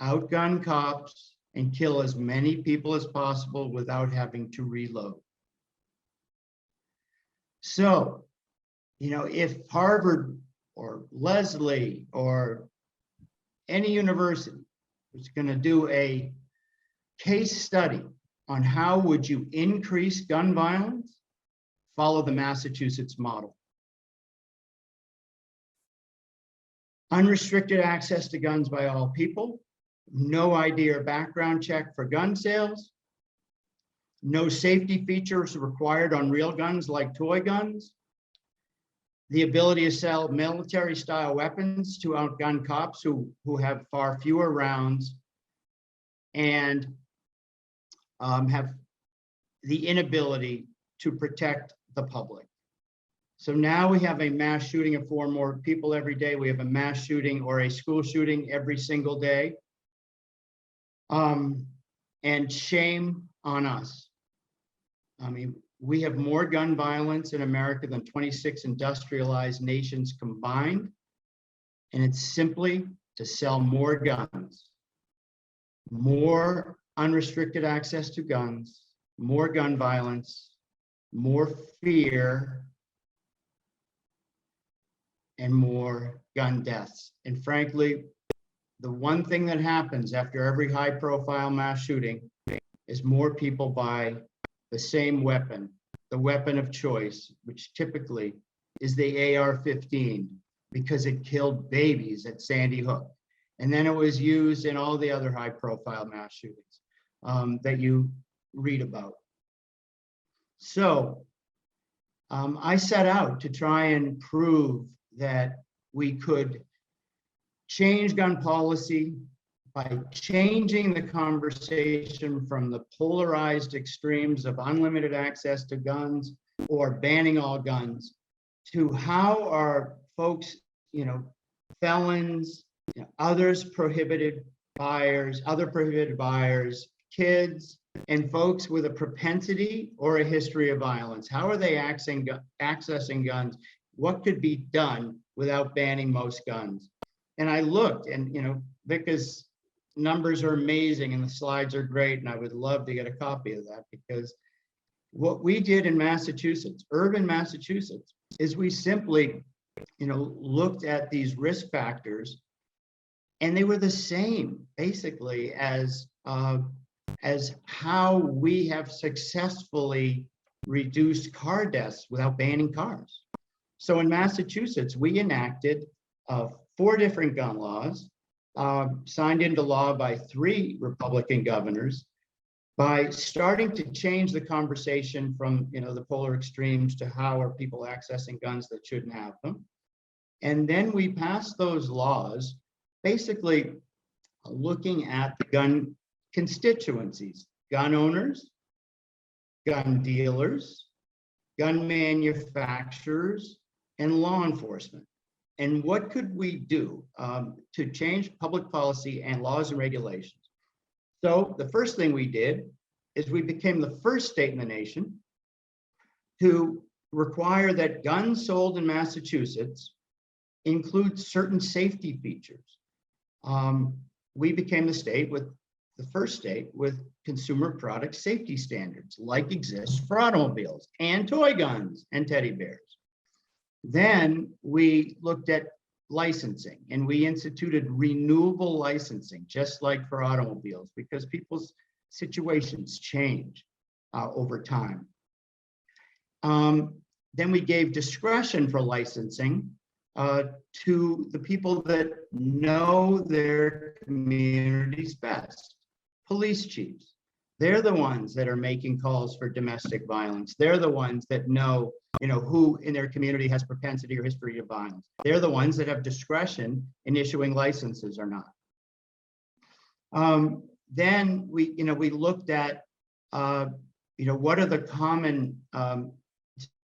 outgun cops and kill as many people as possible without having to reload. So, if Harvard or Lesley or any university was going to do a case study on how would you increase gun violence, follow the Massachusetts model. Unrestricted access to guns by all people, no ID or background check for gun sales, no safety features required on real guns like toy guns, the ability to sell military style weapons to outgun cops who have far fewer rounds, and have the inability to protect the public. So now we have a mass shooting of 4 more people every day. We have a mass shooting or a school shooting every single day. And shame on us. I mean, we have more gun violence in America than 26 industrialized nations combined. And it's simply to sell more guns, more unrestricted access to guns, more gun violence, more fear, and more gun deaths. And frankly, the one thing that happens after every high-profile mass shooting is more people buy the same weapon, the weapon of choice, which typically is the AR-15, because it killed babies at Sandy Hook. And then it was used in all the other high-profile mass shootings that you read about. So I set out to try and prove that we could change gun policy by changing the conversation from the polarized extremes of unlimited access to guns or banning all guns to how are folks, felons, others prohibited buyers, kids, and folks with a propensity or a history of violence. How are they accessing guns? What could be done without banning most guns? And I looked, and Vika's numbers are amazing and the slides are great, and I would love to get a copy of that, because what we did in Massachusetts, urban Massachusetts, is we simply looked at these risk factors, and they were the same basically as how we have successfully reduced car deaths without banning cars. So in Massachusetts, we enacted 4 different gun laws signed into law by 3 Republican governors, by starting to change the conversation from, the polar extremes to how are people accessing guns that shouldn't have them. And then we passed those laws, basically looking at the gun constituencies: gun owners, gun dealers, gun manufacturers, and law enforcement. And what could we do to change public policy and laws and regulations? So the first thing we did is we became the first state in the nation to require that guns sold in Massachusetts include certain safety features. We became the first state with consumer product safety standards, like exists for automobiles and toy guns and teddy bears. Then we looked at licensing, and we instituted renewable licensing, just like for automobiles, because people's situations change over time. Then we gave discretion for licensing to the people that know their communities best. Police chiefs, they're the ones that are making calls for domestic violence. They're the ones that know, who in their community has propensity or history of violence. They're the ones that have discretion in issuing licenses or not. Then we looked at, what are the common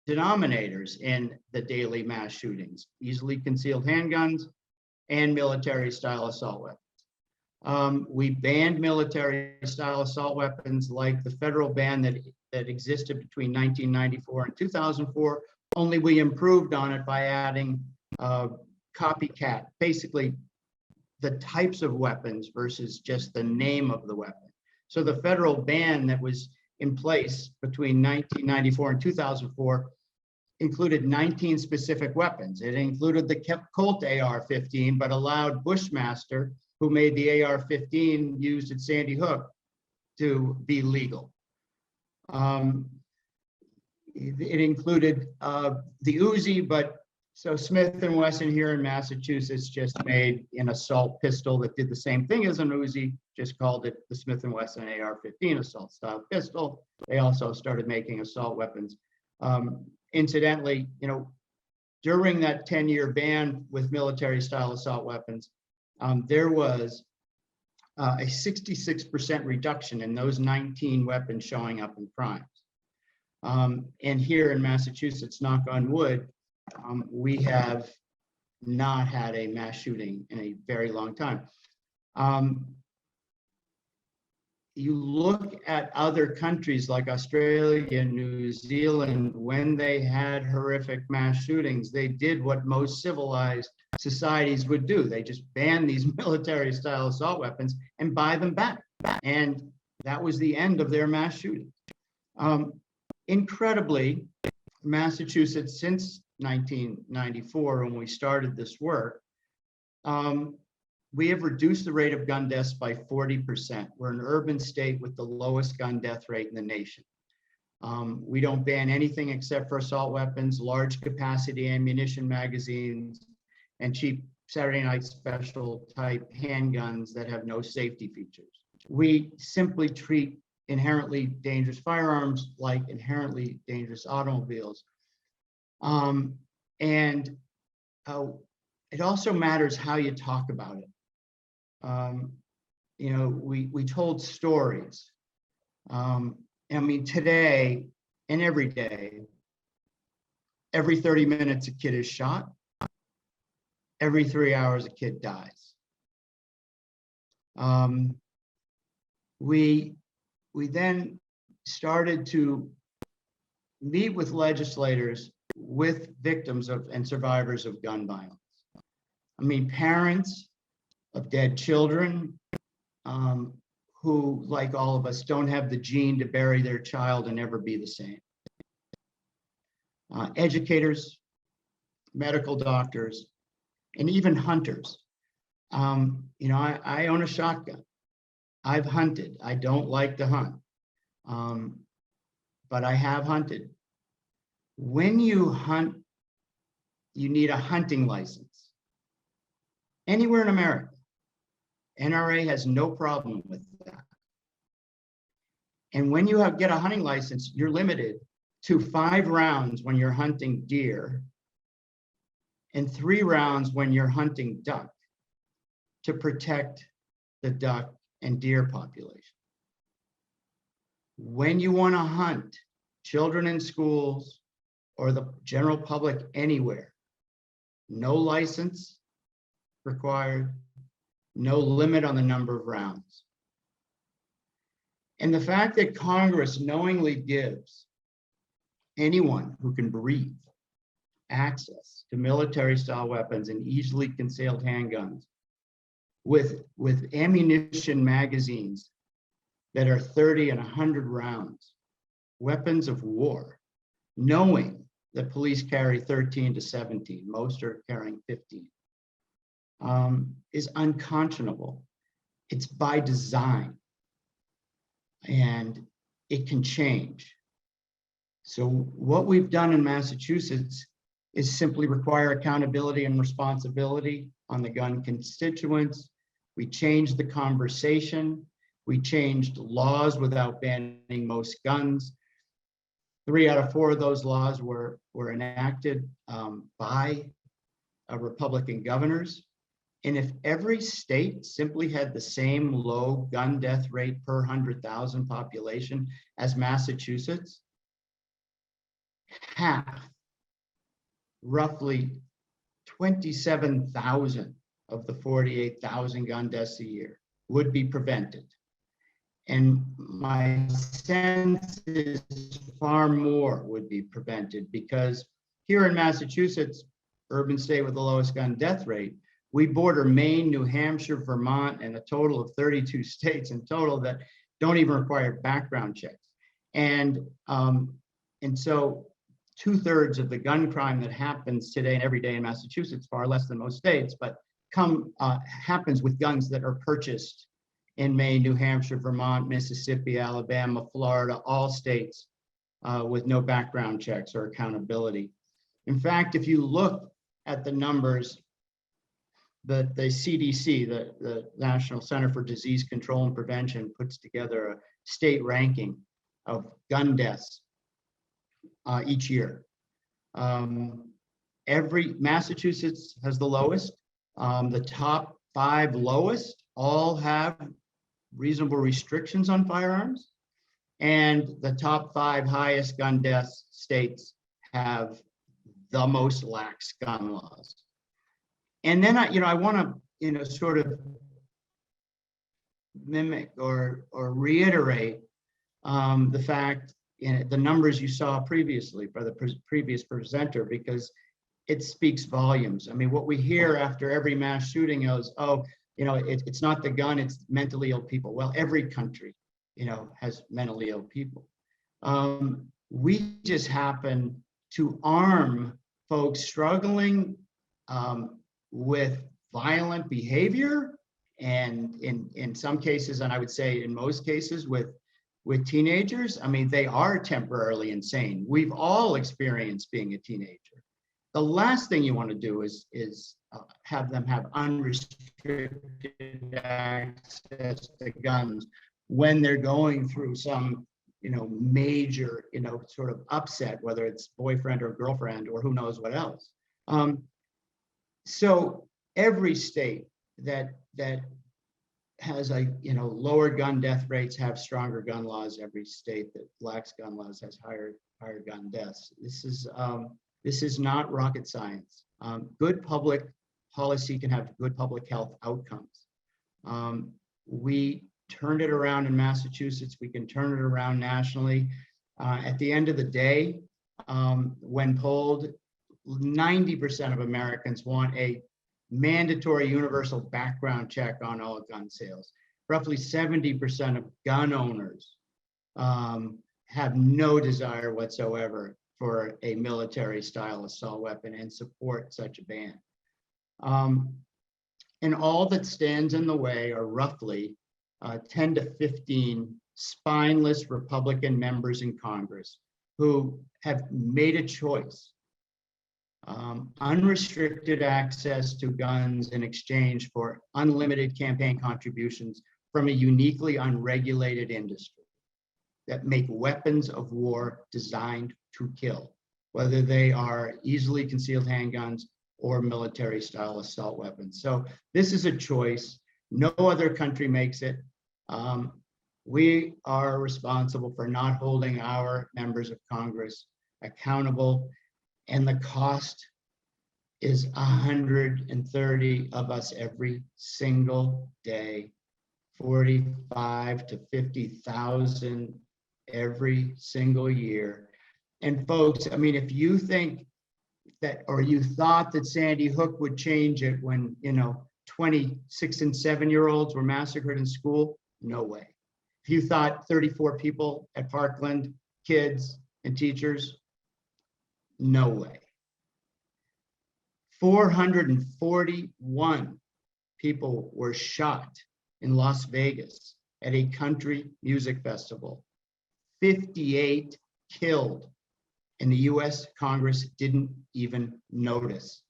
denominators in the daily mass shootings: easily concealed handguns and military style assault weapons. We banned military style assault weapons like the federal ban that existed between 1994 and 2004, only we improved on it by adding copycat, basically the types of weapons versus just the name of the weapon. So the federal ban that was in place between 1994 and 2004 included 19 specific weapons. It included the Colt AR-15, but allowed Bushmaster, who made the AR-15 used at Sandy Hook, to be legal. It included the Uzi, but so Smith & Wesson here in Massachusetts just made an assault pistol that did the same thing as an Uzi, just called it the Smith & Wesson AR-15 assault style pistol. They also started making assault weapons. Incidentally, during that 10-year ban with military style assault weapons, there was a 66% reduction in those 19 weapons showing up in crimes. And here in Massachusetts, knock on wood, we have not had a mass shooting in a very long time. You look at other countries like Australia, New Zealand, when they had horrific mass shootings, they did what most civilized societies would do. They just banned these military style assault weapons and buy them back. And that was the end of their mass shooting. Incredibly, Massachusetts, since 1994, when we started this work, we have reduced the rate of gun deaths by 40%. We're an urban state with the lowest gun death rate in the nation. We don't ban anything except for assault weapons, large capacity ammunition magazines, and cheap Saturday night special type handguns that have no safety features. We simply treat inherently dangerous firearms like inherently dangerous automobiles. It also matters how you talk about it. We told stories. Today and every day, every 30 minutes a kid is shot. Every 3 hours a kid dies. We then started to meet with legislators with victims of and survivors of gun violence. Parents of dead children who, like all of us, don't have the gene to bury their child and never be the same. Educators, medical doctors, and even hunters. I own a shotgun. I've hunted. I don't like to hunt, but I have hunted. When you hunt, you need a hunting license. Anywhere in America, NRA has no problem with that. And when you get a hunting license, you're limited to 5 rounds when you're hunting deer and 3 rounds when you're hunting duck to protect the duck and deer population. When you want to hunt children in schools or the general public anywhere, no license required, no limit on the number of rounds. And the fact that Congress knowingly gives anyone who can breathe access to military style weapons and easily concealed handguns with ammunition magazines that are 30 and 100 rounds, weapons of war, knowing that police carry 13 to 17, most are carrying 15, is unconscionable. It's by design, and it can change. So what we've done in Massachusetts is simply require accountability and responsibility on the gun constituents. We changed the conversation. We changed laws without banning most guns. 3 out of 4 of those laws were enacted by Republican governors. And if every state simply had the same low gun death rate per 100,000 population as Massachusetts, half, roughly 27,000 of the 48,000 gun deaths a year would be prevented. And my sense is far more would be prevented, because here in Massachusetts, urban state with the lowest gun death rate, we border Maine, New Hampshire, Vermont, and a total of 32 states in total that don't even require background checks. And so 2/3 of the gun crime that happens today and every day in Massachusetts, far less than most states, but happens with guns that are purchased in Maine, New Hampshire, Vermont, Mississippi, Alabama, Florida, all states with no background checks or accountability. In fact, if you look at the numbers that the CDC, the National Center for Disease Control and Prevention, puts together a state ranking of gun deaths each year. Massachusetts has the lowest. The top 5 lowest all have reasonable restrictions on firearms, and the top 5 highest gun deaths states have the most lax gun laws. And then I want to sort of mimic or reiterate the fact in the numbers you saw previously by the previous presenter, because it speaks volumes. I mean, what we hear after every mass shooting is, oh, it's not the gun, it's mentally ill people. Well, every country, has mentally ill people. We just happen to arm folks struggling with violent behavior, and in some cases, and I would say in most cases with teenagers. I mean, they are temporarily insane. We've all experienced being a teenager. The last thing you want to do is have them have unrestricted access to guns when they're going through some, major, sort of upset, whether it's boyfriend or girlfriend or who knows what else. So every state that has lower gun death rates have stronger gun laws. Every state that lacks gun laws has higher gun deaths. This is not rocket science. Good public policy can have good public health outcomes. We turned it around in Massachusetts. We can turn it around nationally. At the end of the day, when polled, 90% of Americans want a mandatory universal background check on all gun sales. Roughly 70% of gun owners have no desire whatsoever for a military style assault weapon and support such a ban. And all that stands in the way are roughly 10 to 15 spineless Republican members in Congress who have made a choice unrestricted access to guns in exchange for unlimited campaign contributions from a uniquely unregulated industry that make weapons of war designed to kill, whether they are easily concealed handguns or military style assault weapons. So this is a choice. No other country makes it. We are responsible for not holding our members of Congress accountable, and the cost is 130 of us every single day, 45 to 50,000 every single year. And folks, I mean, if you think that, or you thought that Sandy Hook would change it when, 26 and 7-year-olds were massacred in school, no way. If you thought 34 people at Parkland, kids and teachers, no way. 441 people were shot in Las Vegas at a country music festival. 58 killed, and the US Congress didn't even notice.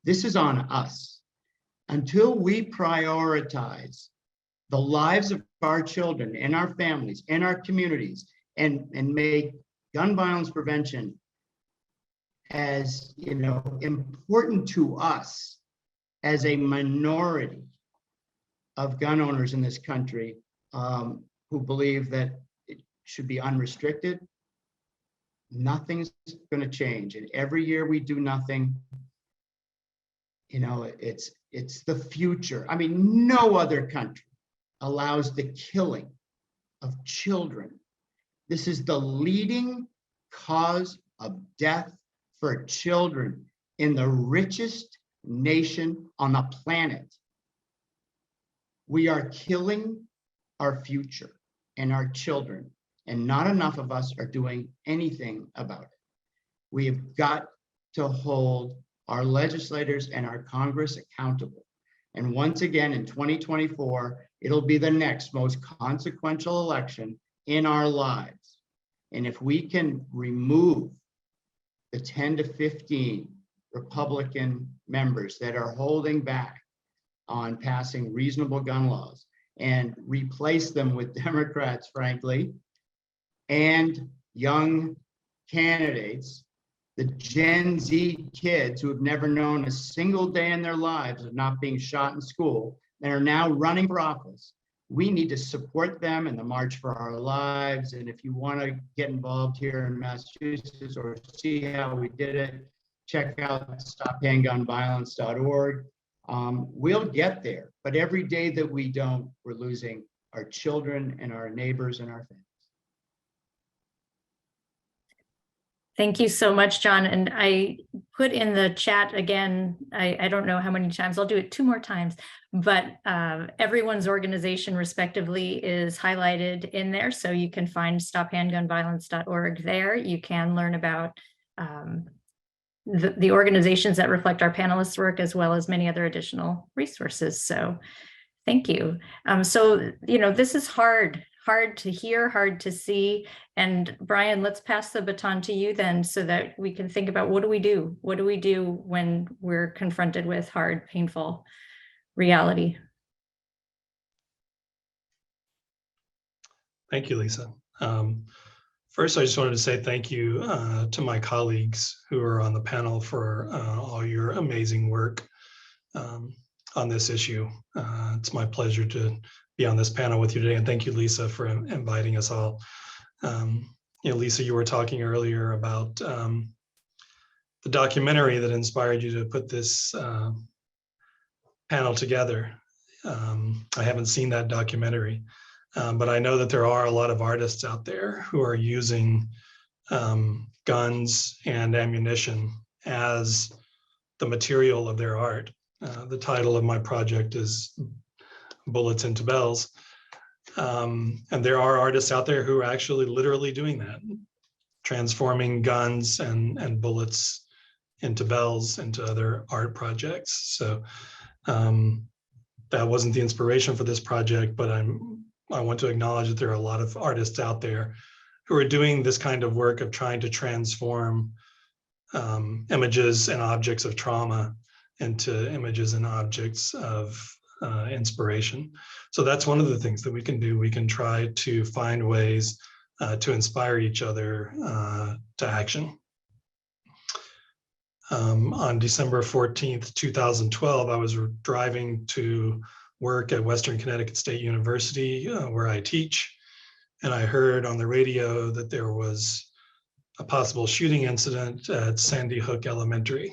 This is on us. Until we prioritize the lives of our children and our families and our communities and make gun violence prevention as important to us as a minority of gun owners in this country who believe that it should be unrestricted, nothing's going to change. And every year we do nothing, it's the future. I mean, no other country allows the killing of children. This is the leading cause of death for children in the richest nation on the planet. We are killing our future and our children, and not enough of us are doing anything about it. We have got to hold our legislators and our Congress accountable. And once again, in 2024, it'll be the next most consequential election in our lives. And if we can remove the 10 to 15 Republican members that are holding back on passing reasonable gun laws and replace them with Democrats, frankly, and young candidates, the Gen Z kids who have never known a single day in their lives of not being shot in school and are now running for office, we need to support them in the March for Our Lives. And if you want to get involved here in Massachusetts or see how we did it, check out stophandgunviolence.org. We'll get there, but every day that we don't, we're losing our children and our neighbors and our families. Thank you so much, John. And I put in the chat again, I don't know how many times, I'll do it 2 more times, but everyone's organization respectively is highlighted in there. So you can find stophandgunviolence.org there. You can learn about the organizations that reflect our panelists' work, as well as many other additional resources. So thank you. This is hard to hear, hard to see. And Brian, let's pass the baton to you then, so that we can think about what do we do? What do we do when we're confronted with hard, painful reality? Thank you, Lisa. First, I just wanted to say thank you to my colleagues who are on the panel for all your amazing work on this issue. It's my pleasure to be on this panel with you today, and thank you, Lisa, for inviting us all. Lisa, you were talking earlier about the documentary that inspired you to put this panel together. I haven't seen that documentary, but I know that there are a lot of artists out there who are using guns and ammunition as the material of their art. The title of my project is Bullets into Bells. And there are artists out there who are actually literally doing that, transforming guns and bullets into bells, into other art projects. So that wasn't the inspiration for this project, but I want to acknowledge that there are a lot of artists out there who are doing this kind of work of trying to transform images and objects of trauma into images and objects of inspiration. So that's one of the things that we can do. We can try to find ways to inspire each other to action. On December 14th, 2012, I was driving to work at Western Connecticut State University, where I teach, and I heard on the radio that there was a possible shooting incident at Sandy Hook Elementary,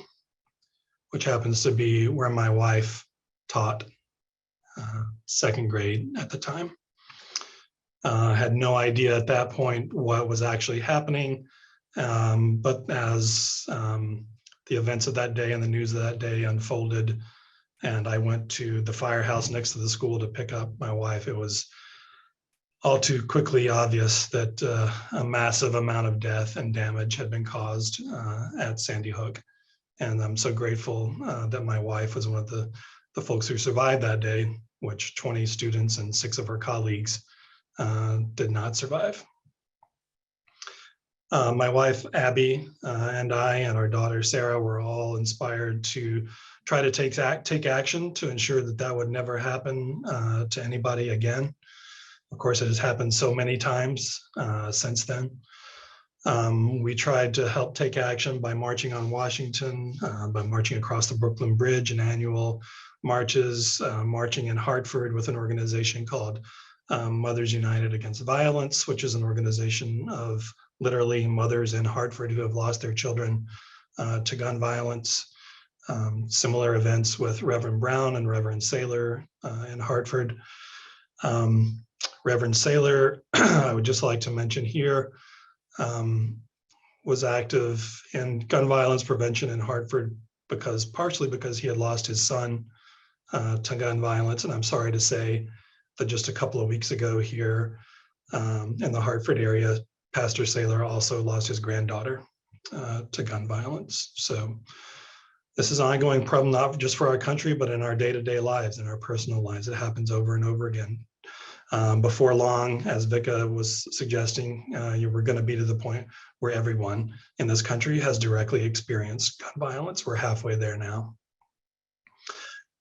which happens to be where my wife taught second grade at the time. Had no idea at that point what was actually happening, but as the events of that day and the news of that day unfolded, and I went to the firehouse next to the school to pick up my wife, it was all too quickly obvious that a massive amount of death and damage had been caused at Sandy Hook. And I'm so grateful that my wife was one of the folks who survived that day, which 20 students and 6 of her colleagues did not survive. My wife, Abby, and I and our daughter, Sarah, were all inspired to try to take action to ensure that that would never happen to anybody again. Of course, it has happened so many times since then. We tried to help take action by marching on Washington, by marching across the Brooklyn Bridge in annual marches, marching in Hartford with an organization called Mothers United Against Violence, which is an organization of literally mothers in Hartford who have lost their children to gun violence. Similar events with Reverend Brown and Reverend Saylor in Hartford. Reverend Saylor, I would just like to mention here, was active in gun violence prevention in Hartford partially because he had lost his son to gun violence. And I'm sorry to say that just a couple of weeks ago here in the Hartford area, Pastor Saylor also lost his granddaughter to gun violence. So this is an ongoing problem, not just for our country, but in our day-to-day lives, in our personal lives. It happens over and over again. Before long, as Vika was suggesting, you were going to be to the point where everyone in this country has directly experienced gun violence. We're halfway there now.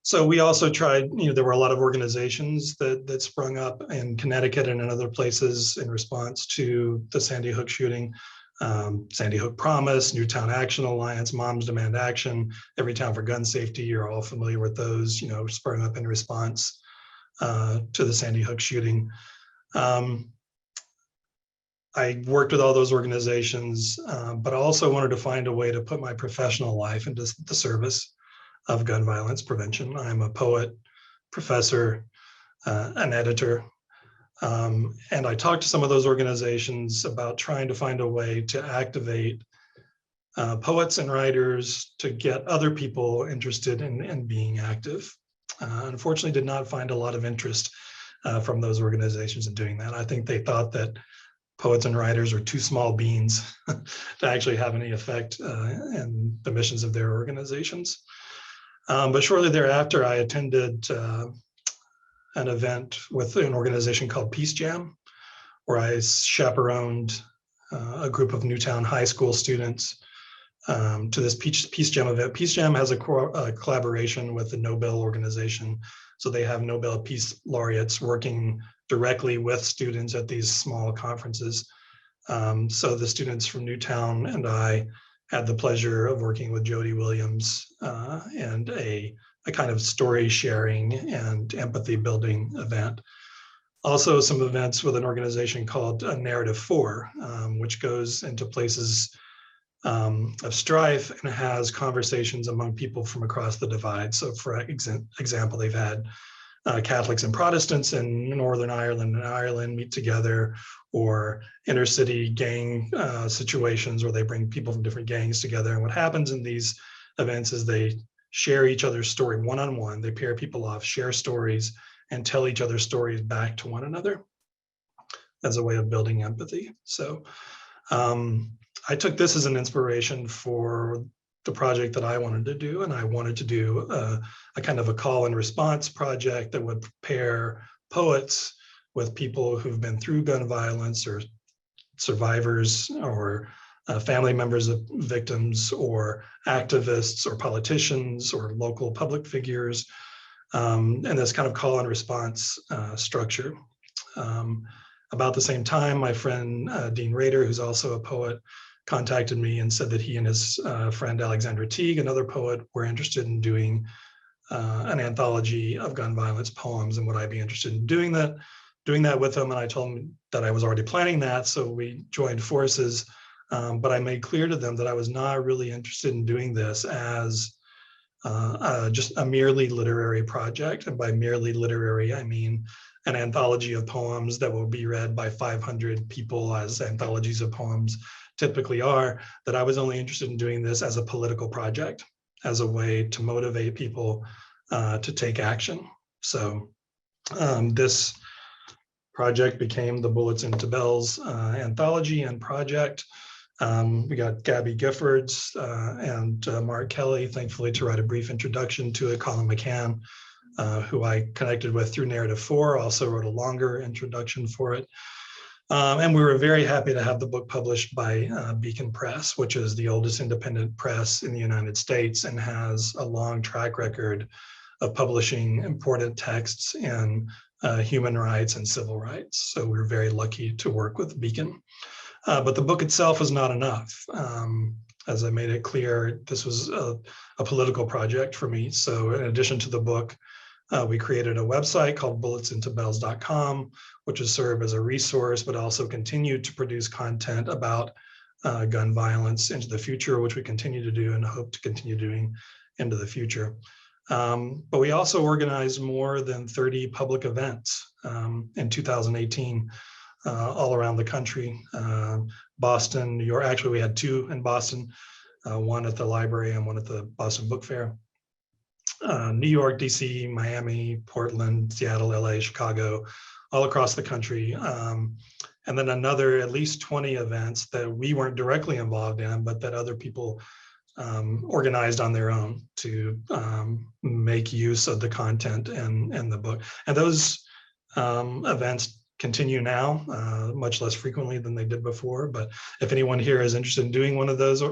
So we also tried, there were a lot of organizations that sprung up in Connecticut and in other places in response to the Sandy Hook shooting. Sandy Hook Promise, Newtown Action Alliance, Moms Demand Action, Everytown for Gun Safety. You're all familiar with those, sprung up in response to the Sandy Hook shooting. I worked with all those organizations, but I also wanted to find a way to put my professional life into the service of gun violence prevention. I'm a poet, professor, an editor, and I talked to some of those organizations about trying to find a way to activate poets and writers to get other people interested in being active. Unfortunately, did not find a lot of interest from those organizations in doing that. I think they thought that poets and writers are too small beans to actually have any effect in the missions of their organizations. But shortly thereafter, I attended an event with an organization called Peace Jam, where I chaperoned a group of Newtown High School students to this Peace Jam event. Peace Jam has a collaboration with the Nobel organization. So they have Nobel Peace Laureates working directly with students at these small conferences. So the students from Newtown and I had the pleasure of working with Jody Williams and a kind of story sharing and empathy building event. Also some events with an organization called Narrative 4, which goes into places of strife and has conversations among people from across the divide. So for example, they've had Catholics and Protestants in Northern Ireland and Ireland meet together, or intercity gang situations where they bring people from different gangs together. And what happens in these events is they share each other's story one-on-one. They pair people off, share stories, and tell each other stories back to one another as a way of building empathy. So I took this as an inspiration for the project that I wanted to do, and I wanted to do a kind of a call and response project that would pair poets with people who've been through gun violence or survivors or family members of victims or activists or politicians or local public figures, and this kind of call and response structure. About the same time, my friend Dean Rader, who's also a poet, contacted me and said that he and his friend Alexandra Teague, another poet, were interested in doing an anthology of gun violence poems, and would I be interested in doing that with them? And I told them that I was already planning that, so we joined forces. But I made clear to them that I was not really interested in doing this as just a merely literary project. And by merely literary, I mean an anthology of poems that will be read by 500 people, as anthologies of poems typically are, that I was only interested in doing this as a political project, as a way to motivate people to take action. So this project became the Bullets into Bells anthology and project. We got Gabby Giffords and Mark Kelly, thankfully, to write a brief introduction to it. Colin McCann, who I connected with through Narrative 4, also wrote a longer introduction for it. And we were very happy to have the book published by Beacon Press, which is the oldest independent press in the United States and has a long track record of publishing important texts in human rights and civil rights. So we were very lucky to work with Beacon. But the book itself was not enough. As I made it clear, this was a political project for me. So in addition to the book, we created a website called bulletintobells.com, which has served as a resource, but also continued to produce content about gun violence into the future, which we continue to do and hope to continue doing into the future. But we also organized more than 30 public events in 2018. All around the country, Boston, New York. Actually, we had two in Boston, one at the library and one at the Boston Book Fair. New York, DC, Miami, Portland, Seattle, LA, Chicago, all across the country. And then another at least 20 events that we weren't directly involved in, but that other people organized on their own to make use of the content in the book. And those events continue now, much less frequently than they did before. But if anyone here is interested in doing one of those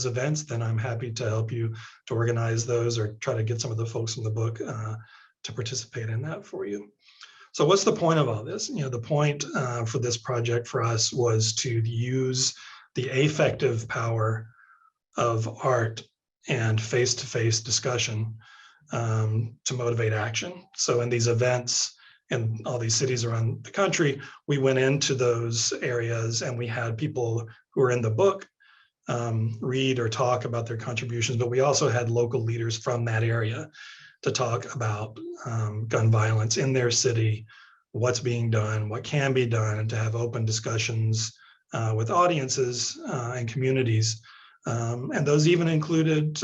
events, then I'm happy to help you to organize those or try to get some of the folks in the book to participate in that for you. So what's the point of all this? You know, the point for this project for us was to use the affective power of art and face-to-face discussion to motivate action. So in these events, in all these cities around the country, we went into those areas and we had people who were in the book read or talk about their contributions, but we also had local leaders from that area to talk about gun violence in their city, what's being done, what can be done, and to have open discussions with audiences and communities. And those even included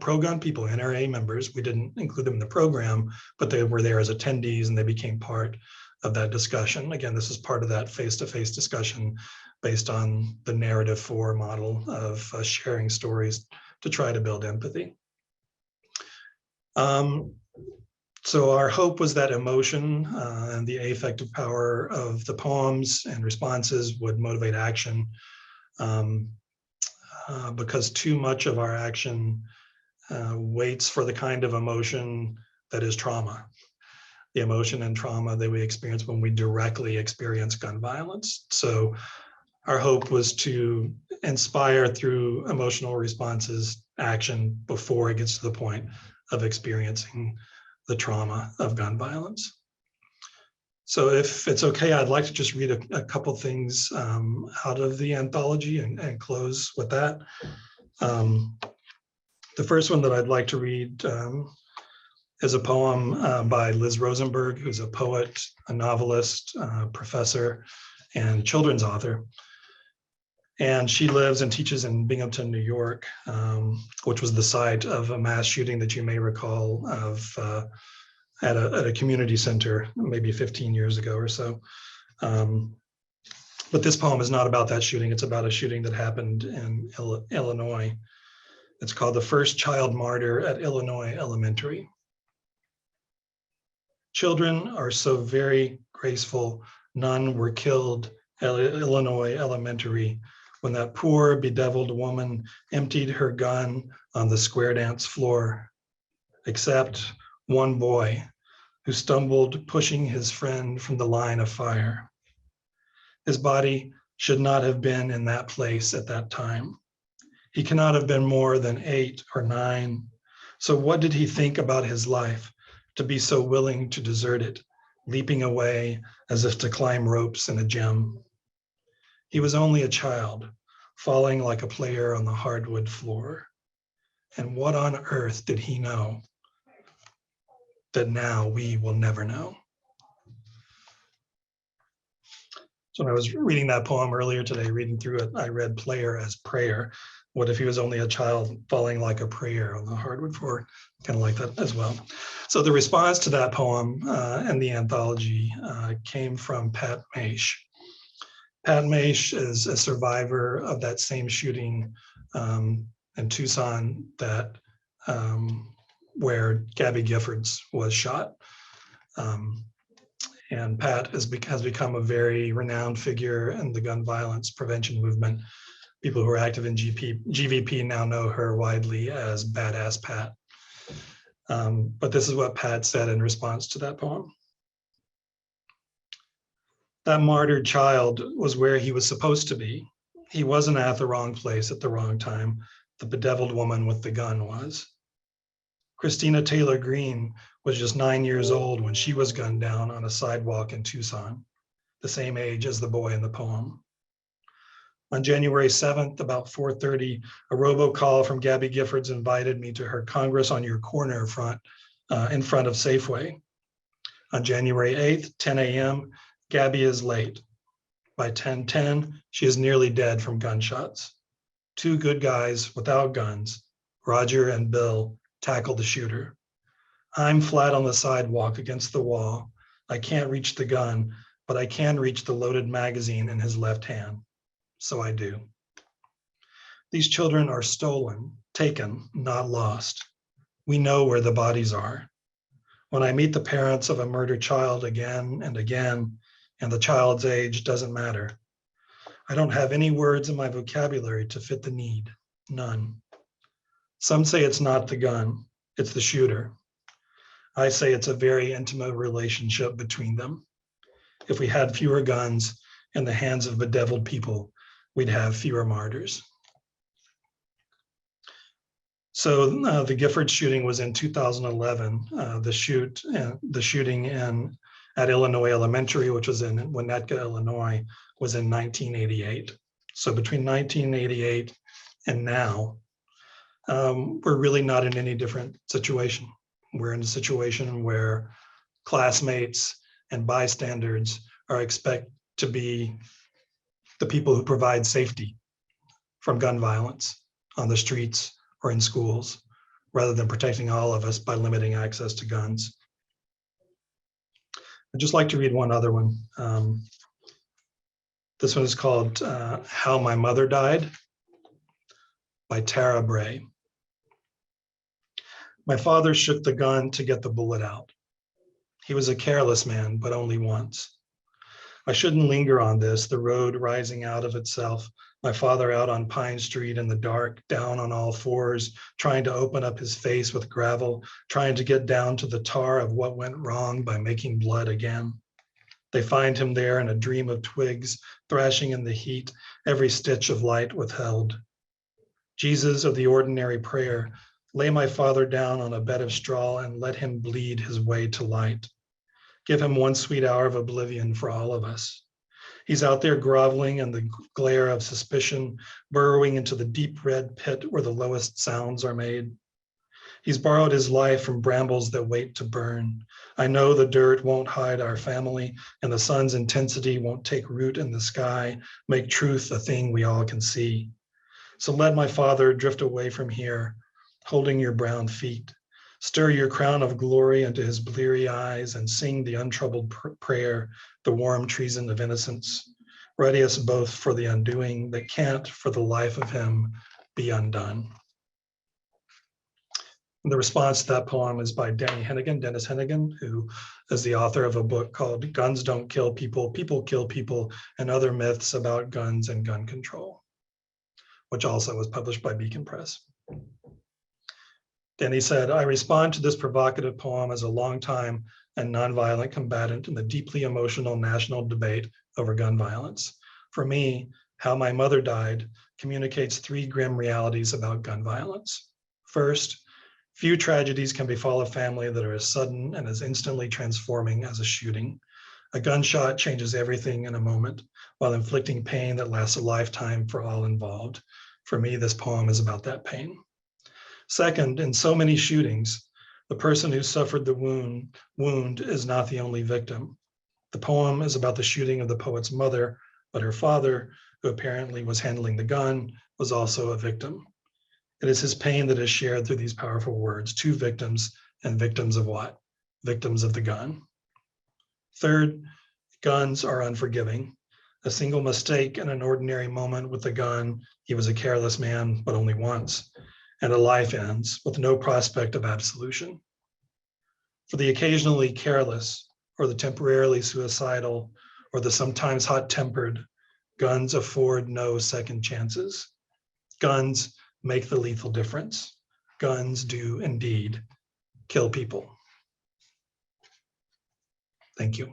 pro-gun people, NRA members. We didn't include them in the program, but they were there as attendees and they became part of that discussion. Again, this is part of that face-to-face discussion based on the Narrative 4 model of sharing stories to try to build empathy. So our hope was that emotion and the affective power of the poems and responses would motivate action, because too much of our action waits for the kind of emotion that is trauma, the emotion and trauma that we experience when we directly experience gun violence. So our hope was to inspire through emotional responses action before it gets to the point of experiencing the trauma of gun violence. So if it's okay, I'd like to just read a couple things out of the anthology and close with that. The first one that I'd like to read is a poem by Liz Rosenberg, who's a poet, a novelist, professor, and children's author. And she lives and teaches in Binghamton, New York, which was the site of a mass shooting that you may recall of at a community center maybe 15 years ago or so. But this poem is not about that shooting. It's about a shooting that happened in Illinois. It's called The First Child Martyr at Illinois Elementary. Children are so very graceful. None were killed at Illinois Elementary. when that poor bedeviled woman emptied her gun on the square dance floor, except one boy who stumbled, pushing his friend from the line of fire. His body should not have been in that place at that time. He cannot have been more than 8 or 9. So what did he think about his life to be so willing to desert it, leaping away as if to climb ropes in a gym? He was only a child, falling like a player on the hardwood floor. And what on earth did he know that now we will never know? So when I was reading that poem earlier today, reading through it, I read player as prayer. What if he was only a child falling like a prayer on the hardwood floor? Kind of like that as well. So the response to that poem and the anthology came from Pat Maish. Pat Maish is a survivor of that same shooting in Tucson that where Gabby Giffords was shot. And Pat has become a very renowned figure in the gun violence prevention movement. People who are active in GVP now know her widely as Badass Pat. But this is what Pat said in response to that poem. That martyred child was where he was supposed to be. He wasn't at the wrong place at the wrong time. The bedeviled woman with the gun was. Christina Taylor Green was just 9 years old when she was gunned down on a sidewalk in Tucson, the same age as the boy in the poem. On January 7th, about 4:30, a robocall from Gabby Giffords invited me to her Congress on Your Corner in front of Safeway. On January 8th, 10 a.m., Gabby is late. By 10:10, she is nearly dead from gunshots. 2 good guys without guns, Roger and Bill, tackle the shooter. I'm flat on the sidewalk against the wall. I can't reach the gun, but I can reach the loaded magazine in his left hand. So I do. These children are stolen, taken, not lost. We know where the bodies are. When I meet the parents of a murdered child again and again, and the child's age doesn't matter, I don't have any words in my vocabulary to fit the need, none. Some say it's not the gun, it's the shooter. I say it's a very intimate relationship between them. If we had fewer guns in the hands of bedeviled people, we'd have fewer martyrs. So the Giffords shooting was in 2011. The shooting at Illinois Elementary, which was in Winnetka, Illinois, was in 1988. So between 1988 and now, we're really not in any different situation. We're in a situation where classmates and bystanders are expected to be the people who provide safety from gun violence on the streets or in schools, rather than protecting all of us by limiting access to guns. I'd just like to read one other one. This one is called How My Mother Died by Tara Bray. My father shook the gun to get the bullet out. He was a careless man, but only once. I shouldn't linger on this, the road rising out of itself, my father out on Pine Street in the dark, down on all fours, trying to open up his face with gravel, trying to get down to the tar of what went wrong by making blood again. They find him there in a dream of twigs, thrashing in the heat, every stitch of light withheld. Jesus of the ordinary prayer, lay my father down on a bed of straw and let him bleed his way to light. Give him one sweet hour of oblivion for all of us. He's out there groveling in the glare of suspicion, burrowing into the deep red pit where the lowest sounds are made. He's borrowed his life from brambles that wait to burn. I know the dirt won't hide our family, and the sun's intensity won't take root in the sky, make truth a thing we all can see. So let my father drift away from here, holding your brown feet. Stir your crown of glory into his bleary eyes and sing the untroubled prayer, the warm treason of innocence. Ready us both for the undoing that can't, for the life of him, be undone. And the response to that poem is by Dennis Hennigan, who is the author of a book called Guns Don't Kill People, People Kill People, and Other Myths About Guns and Gun Control. which also was published by Beacon Press. Danny said, I respond to this provocative poem as a longtime and nonviolent combatant in the deeply emotional national debate over gun violence. For me, How My Mother Died communicates three grim realities about gun violence. First, few tragedies can befall a family that are as sudden and as instantly transforming as a shooting. A gunshot changes everything in a moment while inflicting pain that lasts a lifetime for all involved. For me, this poem is about that pain. Second, in so many shootings, the person who suffered the wound is not the only victim. The poem is about the shooting of the poet's mother, but her father, who apparently was handling the gun, was also a victim. It is his pain that is shared through these powerful words, two victims, and victims of what? Victims of the gun. Third, guns are unforgiving. A single mistake in an ordinary moment with the gun, he was a careless man, but only once, and a life ends with no prospect of absolution. For the occasionally careless, or the temporarily suicidal, or the sometimes hot-tempered, guns afford no second chances. Guns make the lethal difference. Guns do indeed kill people. Thank you.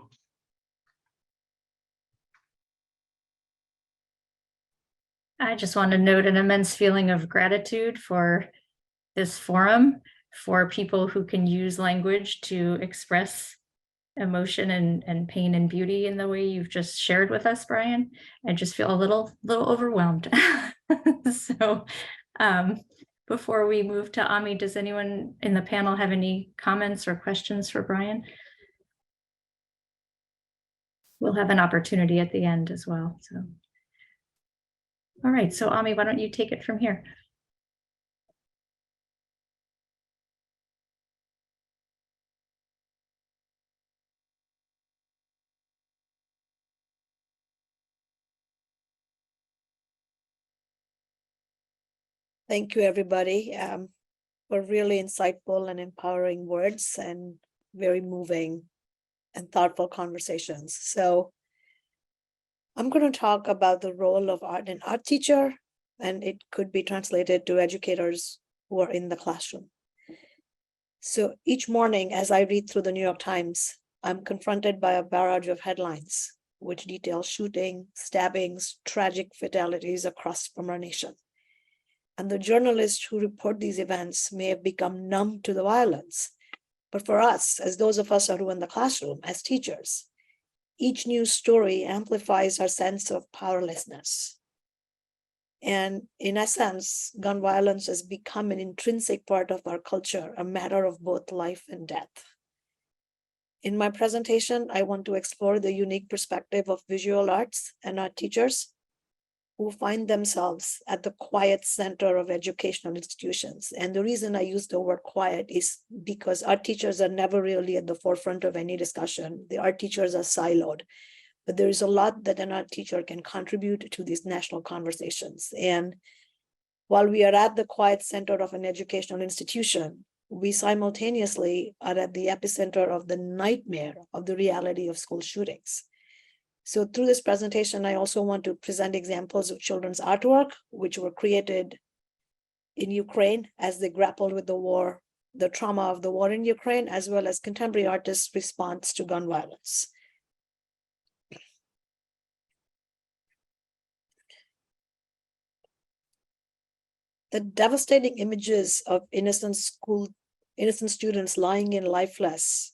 I just want to note an immense feeling of gratitude for this forum, for people who can use language to express emotion and pain and beauty in the way you've just shared with us, Brian. I just feel a little overwhelmed. So before we move to Ami, does anyone in the panel have any comments or questions for Brian? We'll have an opportunity at the end as well. So, all right, so Ami, why don't you take it from here? Thank you, everybody, for really insightful and empowering words and very moving and thoughtful conversations. So I'm going to talk about the role of an art teacher, and it could be translated to educators who are in the classroom. So each morning, as I read through the New York Times, I'm confronted by a barrage of headlines which detail shooting, stabbings, tragic fatalities across from our nation. And the journalists who report these events may have become numb to the violence. But for us, as those of us who are in the classroom, as teachers, each news story amplifies our sense of powerlessness. And in essence, gun violence has become an intrinsic part of our culture, a matter of both life and death. In my presentation, I want to explore the unique perspective of visual arts and art teachers who find themselves at the quiet center of educational institutions. And the reason I use the word quiet is because art teachers are never really at the forefront of any discussion. The art teachers are siloed, but there is a lot that an art teacher can contribute to these national conversations. And while we are at the quiet center of an educational institution, we simultaneously are at the epicenter of the nightmare of the reality of school shootings. So through this presentation, I also want to present examples of children's artwork, which were created in Ukraine as they grappled with the war, the trauma of the war in Ukraine, as well as contemporary artists' response to gun violence. The devastating images of innocent students lying in lifeless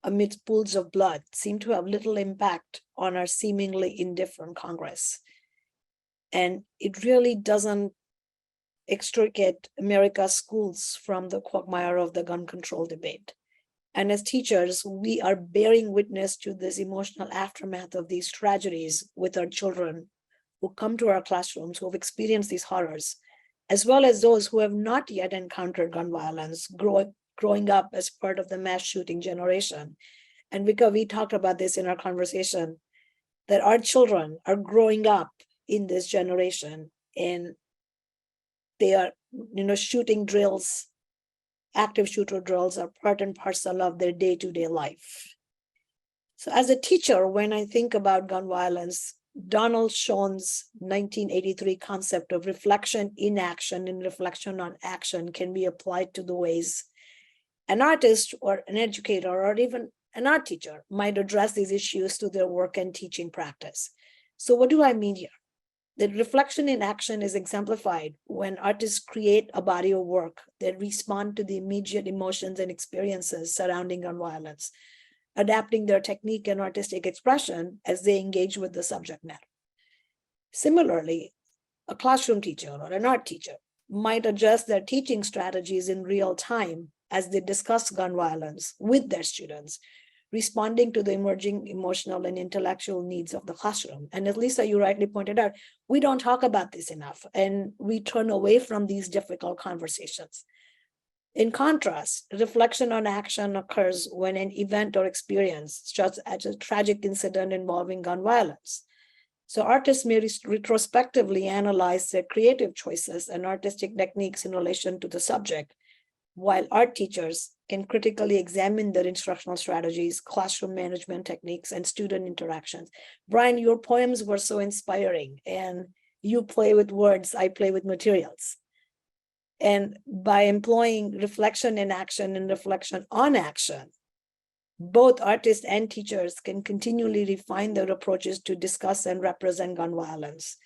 amidst pools of blood seem to have little impact on our seemingly indifferent Congress. And it really doesn't extricate America's schools from the quagmire of the gun control debate. And as teachers, we are bearing witness to this emotional aftermath of these tragedies with our children who come to our classrooms, who have experienced these horrors, as well as those who have not yet encountered gun violence, growing up as part of the mass shooting generation. And because we talked about this in our conversation, that our children are growing up in this generation and they are, shooting drills, active shooter drills are part and parcel of their day-to-day life. So as a teacher, when I think about gun violence, Donald Schoen's 1983 concept of reflection in action and reflection on action can be applied to the ways an artist or an educator or even an art teacher might address these issues to their work and teaching practice. So what do I mean here? That reflection in action is exemplified when artists create a body of work that respond to the immediate emotions and experiences surrounding gun violence, adapting their technique and artistic expression as they engage with the subject matter. Similarly, a classroom teacher or an art teacher might adjust their teaching strategies in real time as they discuss gun violence with their students, responding to the emerging emotional and intellectual needs of the classroom. And as Lisa, you rightly pointed out, we don't talk about this enough, and we turn away from these difficult conversations. In contrast, reflection on action occurs when an event or experience, such as a tragic incident involving gun violence. So artists may retrospectively analyze their creative choices and artistic techniques in relation to the subject, while art teachers can critically examine their instructional strategies, classroom management techniques, and student interactions. Brian, your poems were so inspiring, and you play with words, I play with materials. And by employing reflection in action and reflection on action, both artists and teachers can continually refine their approaches to discuss and represent gun violence,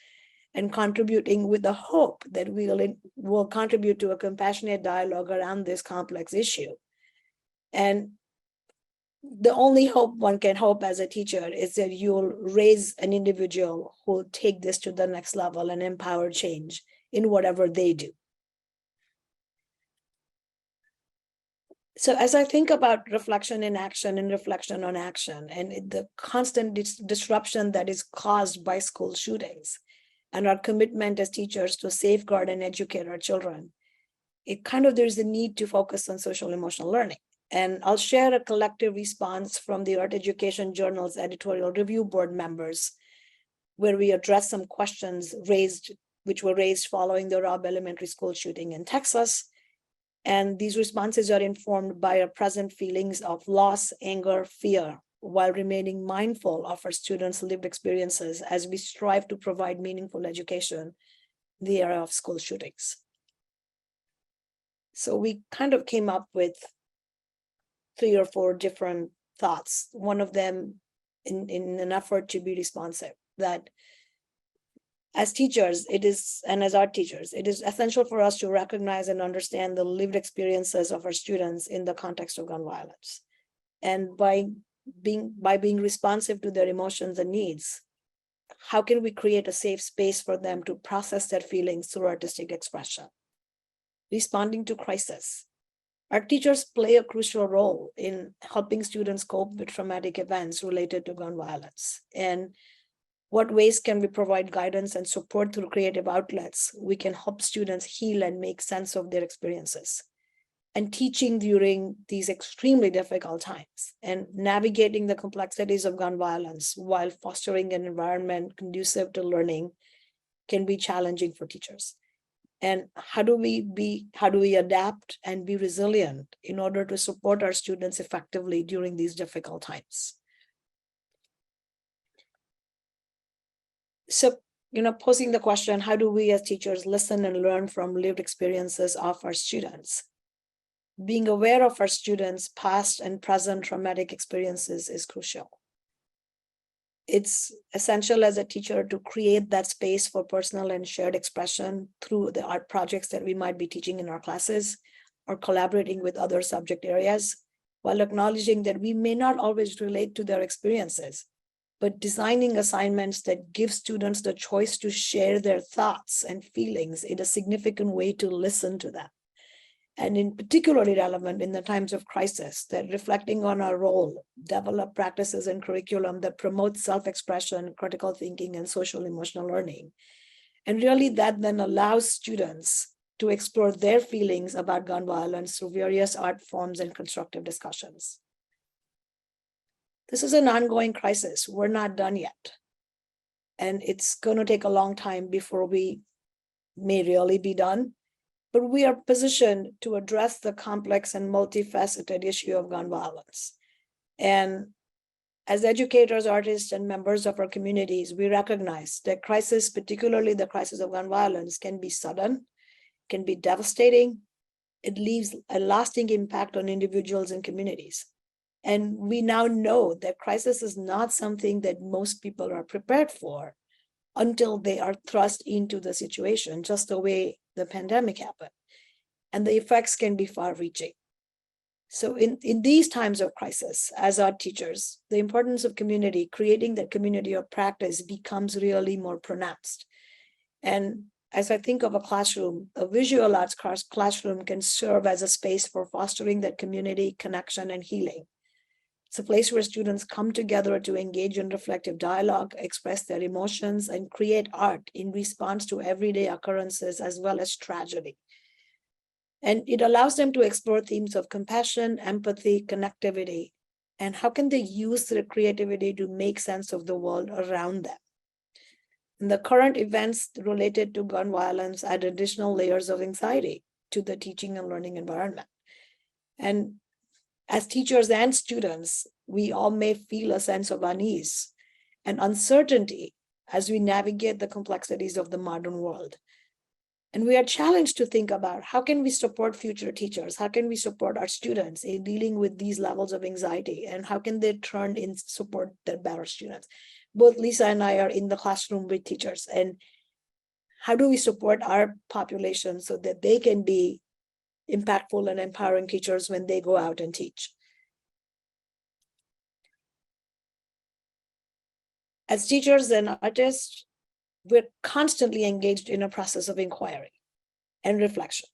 and contributing with the hope that we will contribute to a compassionate dialogue around this complex issue. And the only hope one can hope as a teacher is that you'll raise an individual who will take this to the next level and empower change in whatever they do. So as I think about reflection in action and reflection on action and the constant disruption that is caused by school shootings and our commitment as teachers to safeguard and educate our children, there's a need to focus on social emotional learning. And I'll share a collective response from the Art Education Journal's editorial review board members, where we address some questions which were raised following the Robb Elementary School shooting in Texas. And these responses are informed by our present feelings of loss, anger, fear, while remaining mindful of our students' lived experiences as we strive to provide meaningful education in the era of school shootings. So we kind of came up with 3 or 4 different thoughts. One of them in an effort to be responsive, that as teachers, and as art teachers, it is essential for us to recognize and understand the lived experiences of our students in the context of gun violence. And by being responsive to their emotions and needs, how can we create a safe space for them to process their feelings through artistic expression? Responding to crisis. Our teachers play a crucial role in helping students cope with traumatic events related to gun violence. And what ways can we provide guidance and support through creative outlets? We can help students heal and make sense of their experiences. And teaching during these extremely difficult times and navigating the complexities of gun violence while fostering an environment conducive to learning can be challenging for teachers. And how do we adapt and be resilient in order to support our students effectively during these difficult times? So, posing the question, how do we as teachers listen and learn from lived experiences of our students? Being aware of our students' past and present traumatic experiences is crucial. It's essential as a teacher to create that space for personal and shared expression through the art projects that we might be teaching in our classes or collaborating with other subject areas, while acknowledging that we may not always relate to their experiences, but designing assignments that give students the choice to share their thoughts and feelings in a significant way to listen to them. And in particularly relevant in the times of crisis, that reflecting on our role, develop practices and curriculum that promote self-expression, critical thinking, and social emotional learning. And really that then allows students to explore their feelings about gun violence through various art forms and constructive discussions. This is an ongoing crisis. We're not done yet. And it's going to take a long time before we may really be done. But we are positioned to address the complex and multifaceted issue of gun violence. And As educators, artists, and members of our communities, we recognize that crisis, particularly the crisis of gun violence, can be sudden, can be devastating. It leaves a lasting impact on individuals and communities. And we now know that crisis is not something that most people are prepared for until they are thrust into the situation, just the way the pandemic happened. And the effects can be far-reaching. So in these times of crisis, as art teachers, the importance of community, creating that community of practice becomes really more pronounced. And as I think of a classroom, a visual arts classroom can serve as a space for fostering that community connection and healing. It's a place where students come together to engage in reflective dialogue, express their emotions, and create art in response to everyday occurrences as well as tragedy. And it allows them to explore themes of compassion, empathy, connectivity, and how can they use their creativity to make sense of the world around them. And the current events related to gun violence add additional layers of anxiety to the teaching and learning environment. And as teachers and students, we all may feel a sense of unease and uncertainty as we navigate the complexities of the modern world. And we are challenged to think about how can we support future teachers? How can we support our students in dealing with these levels of anxiety? And how can they turn in support their better students? Both Lisa and I are in the classroom with teachers. And how do we support our population so that they can be impactful and empowering teachers when they go out and teach? As teachers and artists, we're constantly engaged in a process of inquiry and reflection,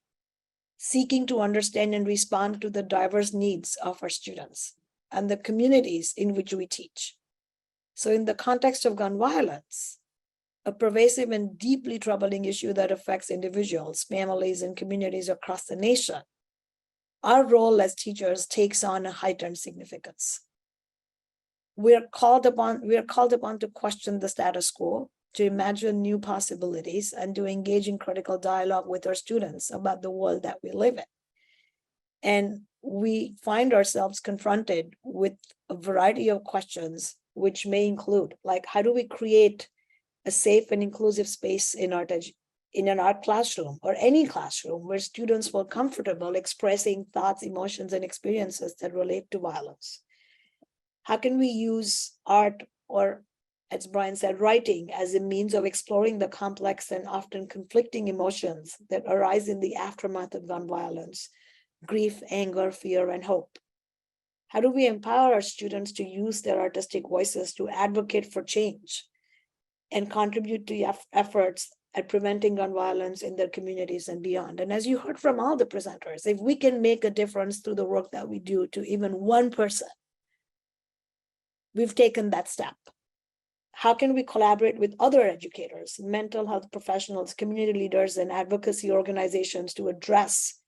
seeking to understand and respond to the diverse needs of our students and the communities in which we teach. So in the context of gun violence, a pervasive and deeply troubling issue that affects individuals, families, and communities across the nation, our role as teachers takes on a heightened significance. We are called upon to question the status quo, to imagine new possibilities, and to engage in critical dialogue with our students about the world that we live in. And we find ourselves confronted with a variety of questions, which may include, like, how do we create a safe and inclusive space in an art classroom or any classroom where students feel comfortable expressing thoughts, emotions, and experiences that relate to violence? How can we use art, or as Brian said, writing, as a means of exploring the complex and often conflicting emotions that arise in the aftermath of gun violence, grief, anger, fear, and hope? How do we empower our students to use their artistic voices to advocate for change and contribute to efforts at preventing gun violence in their communities and beyond? And as you heard from all the presenters, if we can make a difference through the work that we do to even one person, we've taken that step. How can we collaborate with other educators, mental health professionals, community leaders, and advocacy organizations to address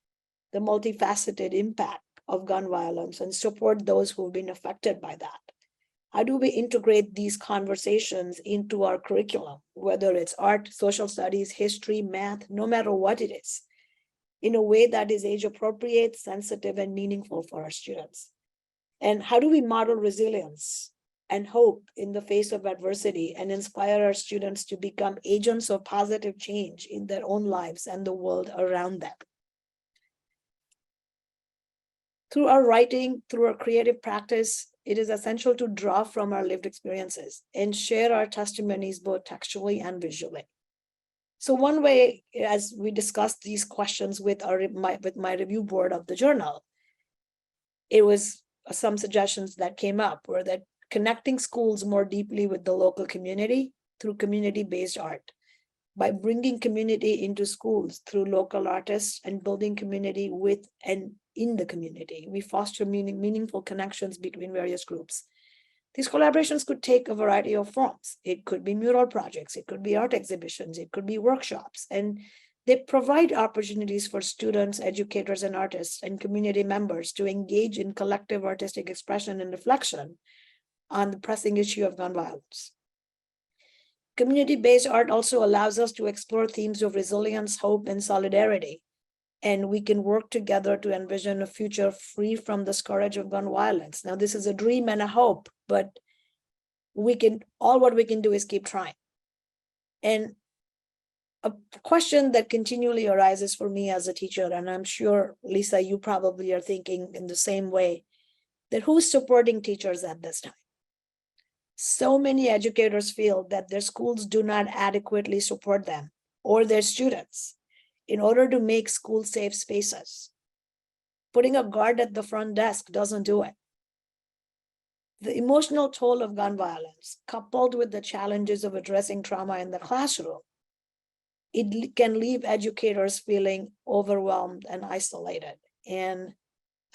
the multifaceted impact of gun violence and support those who've been affected by that? How do we integrate these conversations into our curriculum, whether it's art, social studies, history, math, no matter what it is, in a way that is age appropriate, sensitive, and meaningful for our students? And how do we model resilience and hope in the face of adversity and inspire our students to become agents of positive change in their own lives and the world around them? Through our writing, through our creative practice, it is essential to draw from our lived experiences and share our testimonies both textually and visually. So one way, as we discussed these questions with my review board of the journal, it was some suggestions that came up were that connecting schools more deeply with the local community through community-based art, by bringing community into schools through local artists and building community with and in the community, we foster meaningful connections between various groups. These collaborations could take a variety of forms. It could be mural projects, it could be art exhibitions, it could be workshops, and they provide opportunities for students, educators, and artists and community members to engage in collective artistic expression and reflection on the pressing issue of gun violence. Community-based art also allows us to explore themes of resilience, hope, and solidarity. And we can work together to envision a future free from the scourge of gun violence. Now, this is a dream and a hope, but what we can do is keep trying. And a question that continually arises for me as a teacher, and I'm sure, Lisa, you probably are thinking in the same way, that who's supporting teachers at this time? So many educators feel that their schools do not adequately support them or their students in order to make school safe spaces. Putting a guard at the front desk doesn't do it. The emotional toll of gun violence, coupled with the challenges of addressing trauma in the classroom, it can leave educators feeling overwhelmed and isolated. And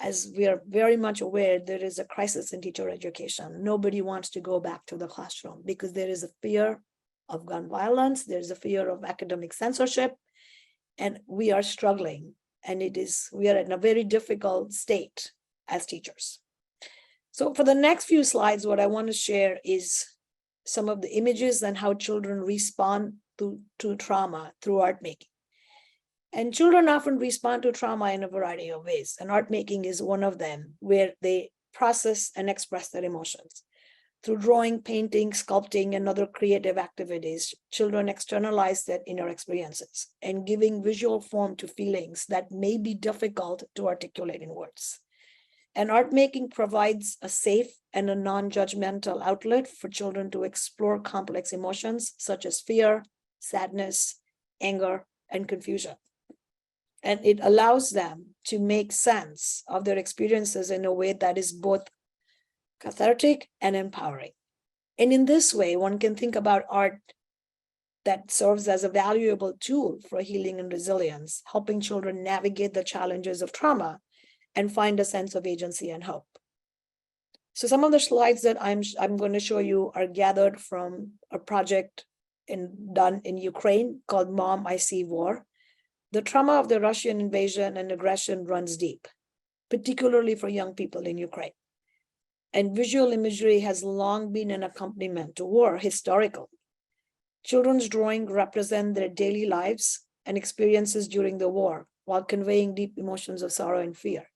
as we are very much aware, there is a crisis in teacher education. Nobody wants to go back to the classroom because there is a fear of gun violence, there's a fear of academic censorship, and we are struggling. And we are in a very difficult state as teachers. So for the next few slides, what I want to share is some of the images and how children respond to trauma through art making. And children often respond to trauma in a variety of ways, and art making is one of them, where they process and express their emotions. Through drawing, painting, sculpting, and other creative activities, children externalize their inner experiences and giving visual form to feelings that may be difficult to articulate in words. And art making provides a safe and a non-judgmental outlet for children to explore complex emotions such as fear, sadness, anger, and confusion. And it allows them to make sense of their experiences in a way that is both cathartic and empowering. And in this way, one can think about art that serves as a valuable tool for healing and resilience, helping children navigate the challenges of trauma and find a sense of agency and hope. So some of the slides that I'm going to show you are gathered from a project done in Ukraine called Mom, I See War. The trauma of the Russian invasion and aggression runs deep, particularly for young people in Ukraine. And visual imagery has long been an accompaniment to war historically. Children's drawings represent their daily lives and experiences during the war while conveying deep emotions of sorrow and fear.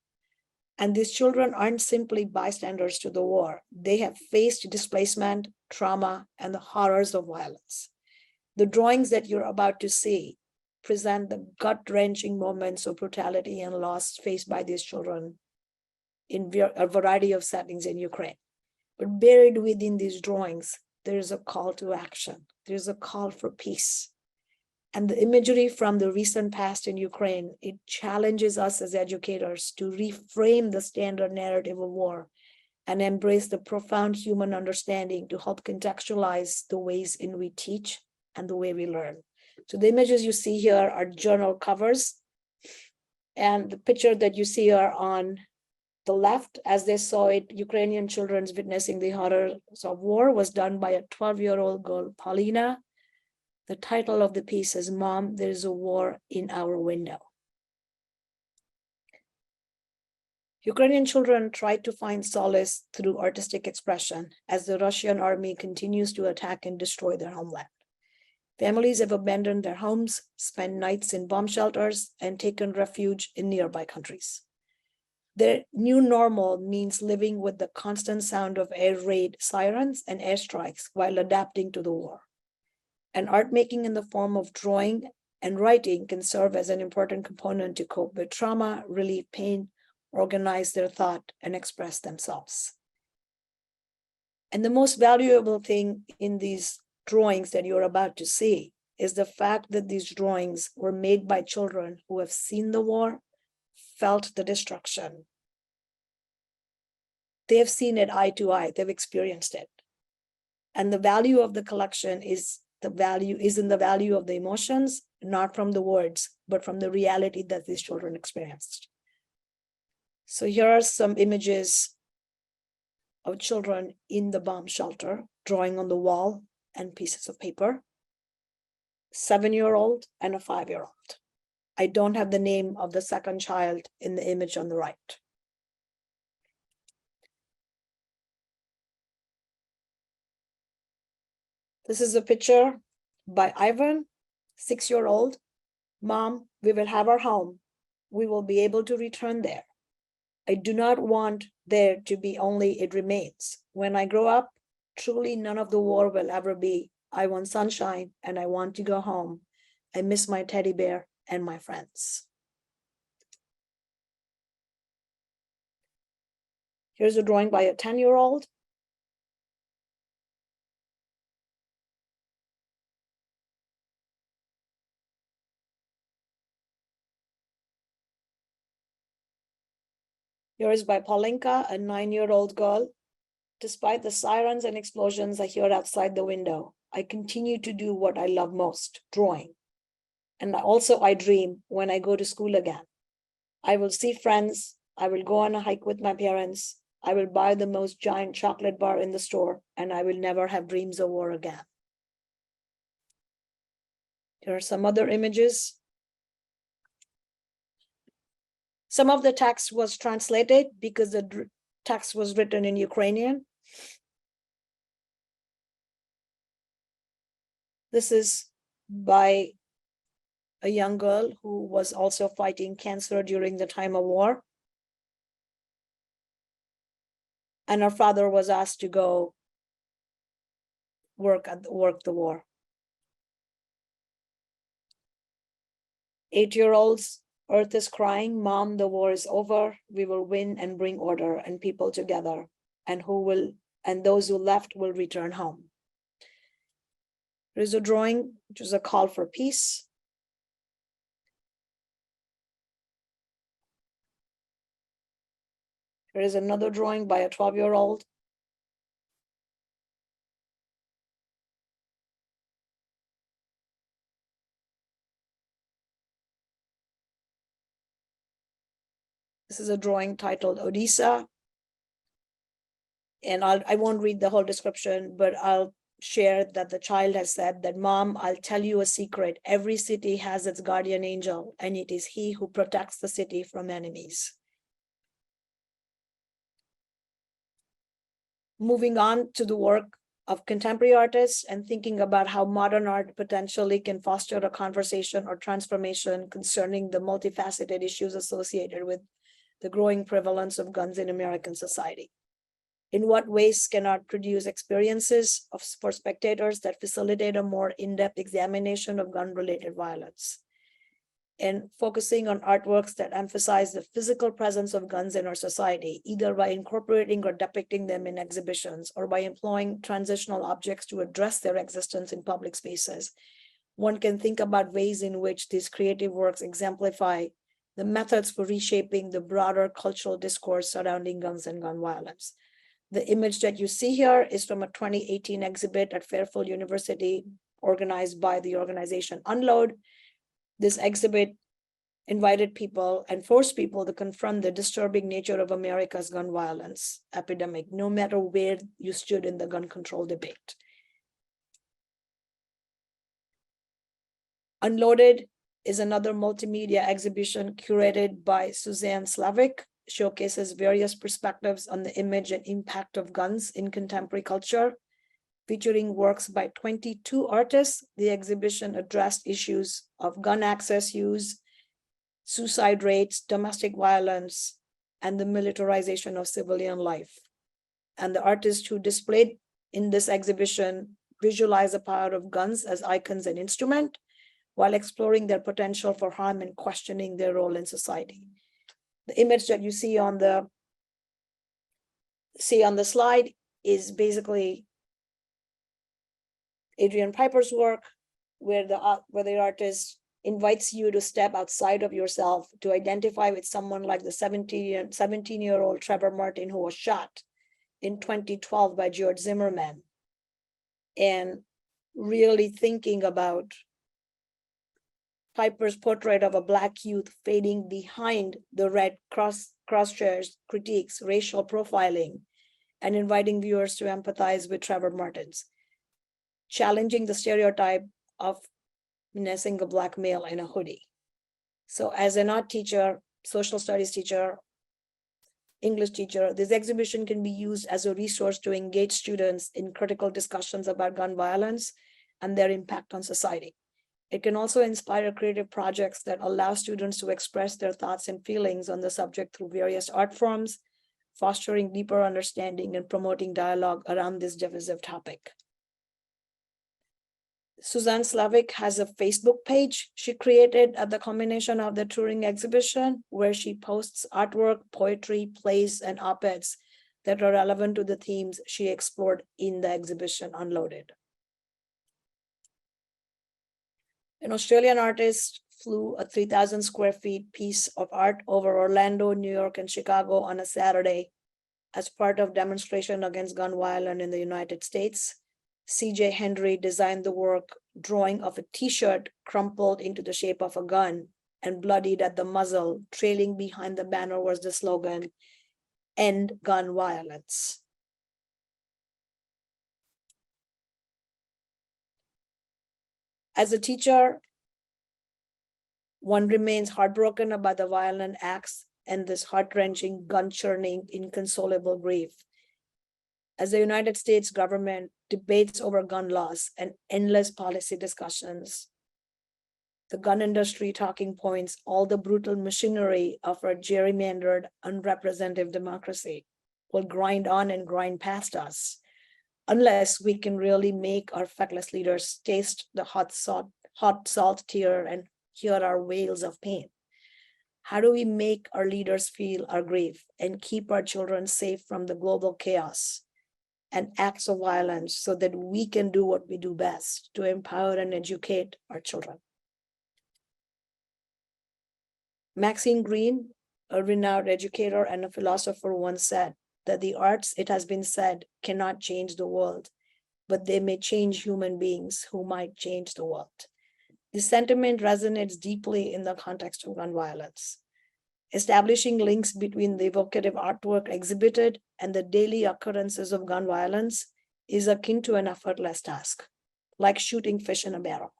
And these children aren't simply bystanders to the war. They have faced displacement, trauma, and the horrors of violence. The drawings that you're about to see present the gut-wrenching moments of brutality and loss faced by these children in a variety of settings in Ukraine. But buried within these drawings, there is a call to action. There's a call for peace. And the imagery from the recent past in Ukraine, it challenges us as educators to reframe the standard narrative of war and embrace the profound human understanding to help contextualize the ways in we teach and the way we learn. So the images you see here are journal covers. And the picture that you see are on the left, as they saw it, Ukrainian children witnessing the horrors of war, was done by a 12-year-old girl, Paulina. The title of the piece is Mom, There's a War in Our Window. Ukrainian children tried to find solace through artistic expression as the Russian army continues to attack and destroy their homeland. Families have abandoned their homes, spent nights in bomb shelters, and taken refuge in nearby countries. Their new normal means living with the constant sound of air raid sirens and airstrikes while adapting to the war. And art making in the form of drawing and writing can serve as an important component to cope with trauma, relieve pain, organize their thought, and express themselves. And the most valuable thing in these drawings that you're about to see is the fact that these drawings were made by children who have seen the war, felt the destruction. They have seen it eye to eye, they've experienced it. And the value of the collection is in the value of the emotions, not from the words, but from the reality that these children experienced. So here are some images of children in the bomb shelter, drawing on the wall and pieces of paper. 7-year-old and a 5-year-old. I don't have the name of the second child in the image on the right. This is a picture by Ivan, 6-year-old. Mom, we will have our home. We will be able to return there. I do not want there to be only it remains. When I grow up, Truly, none of the war will ever be. I want sunshine and I want to go home. I miss my teddy bear and my friends. Here's a drawing by a 10-year-old. Here is by Paulinka, a 9-year-old girl. Despite the sirens and explosions I hear outside the window, I continue to do what I love most, drawing. And also I dream when I go to school again. I will see friends. I will go on a hike with my parents. I will buy the most giant chocolate bar in the store, and I will never have dreams of war again. There are some other images. Some of the text was translated because the text was written in Ukrainian. This is by a young girl who was also fighting cancer during the time of war. And her father was asked to go work the war. 8-year-olds, Earth is crying, Mom, the war is over. We will win and bring order and people together. And those who left will return home. There's a drawing, which is a call for peace. There is another drawing by a 12-year-old. This is a drawing titled Odessa. And I won't read the whole description, but I'll share that the child has said that, Mom, I'll tell you a secret. Every city has its guardian angel, and it is he who protects the city from enemies. Moving on to the work of contemporary artists and thinking about how modern art potentially can foster a conversation or transformation concerning the multifaceted issues associated with the growing prevalence of guns in American society. In what ways can art produce experiences for spectators that facilitate a more in-depth examination of gun-related violence? And focusing on artworks that emphasize the physical presence of guns in our society, either by incorporating or depicting them in exhibitions or by employing transitional objects to address their existence in public spaces. One can think about ways in which these creative works exemplify the methods for reshaping the broader cultural discourse surrounding guns and gun violence. The image that you see here is from a 2018 exhibit at Fairfield University, organized by the organization Unload. This exhibit invited people and forced people to confront the disturbing nature of America's gun violence epidemic, no matter where you stood in the gun control debate. Unloaded is another multimedia exhibition curated by Suzanne Slavic, showcases various perspectives on the image and impact of guns in contemporary culture. Featuring works by 22 artists, the exhibition addressed issues of gun access use, suicide rates, domestic violence, and the militarization of civilian life. And the artists who displayed in this exhibition visualize the power of guns as icons and instrument, while exploring their potential for harm and questioning their role in society. The image that you see on the slide is basically Adrian Piper's work, where the artist invites you to step outside of yourself to identify with someone like the 17-year-old Trevor Martin, who was shot in 2012 by George Zimmerman, and really thinking about Piper's portrait of a Black youth fading behind the red crosshairs critiques racial profiling, and inviting viewers to empathize with Trevor Martin's, challenging the stereotype of menacing a Black male in a hoodie. So as an art teacher, social studies teacher, English teacher, this exhibition can be used as a resource to engage students in critical discussions about gun violence and their impact on society. It can also inspire creative projects that allow students to express their thoughts and feelings on the subject through various art forms, fostering deeper understanding and promoting dialogue around this divisive topic. Suzanne Slavic has a Facebook page she created at the culmination of the touring exhibition, where she posts artwork, poetry, plays, and op-eds that are relevant to the themes she explored in the exhibition Unloaded. An Australian artist flew a 3,000 square feet piece of art over Orlando, New York, and Chicago on a Saturday as part of demonstration against gun violence in the United States. C.J. Henry designed the work, drawing of a t-shirt crumpled into the shape of a gun and bloodied at the muzzle. Trailing behind the banner was the slogan, "End Gun Violence." As a teacher, one remains heartbroken about the violent acts and this heart-wrenching, gun-churning, inconsolable grief. As the United States government debates over gun laws and endless policy discussions, the gun industry talking points all the brutal machinery of our gerrymandered, unrepresentative democracy will grind on and grind past us unless we can really make our feckless leaders taste the hot salt tear and hear our wails of pain. How do we make our leaders feel our grief and keep our children safe from the global chaos and acts of violence so that we can do what we do best, to empower and educate our children? Maxine Greene, a renowned educator and a philosopher, once said that the arts, it has been said, cannot change the world, but they may change human beings who might change the world. This sentiment resonates deeply in the context of gun violence. Establishing links between the evocative artwork exhibited and the daily occurrences of gun violence is akin to an effortless task, like shooting fish in a barrel.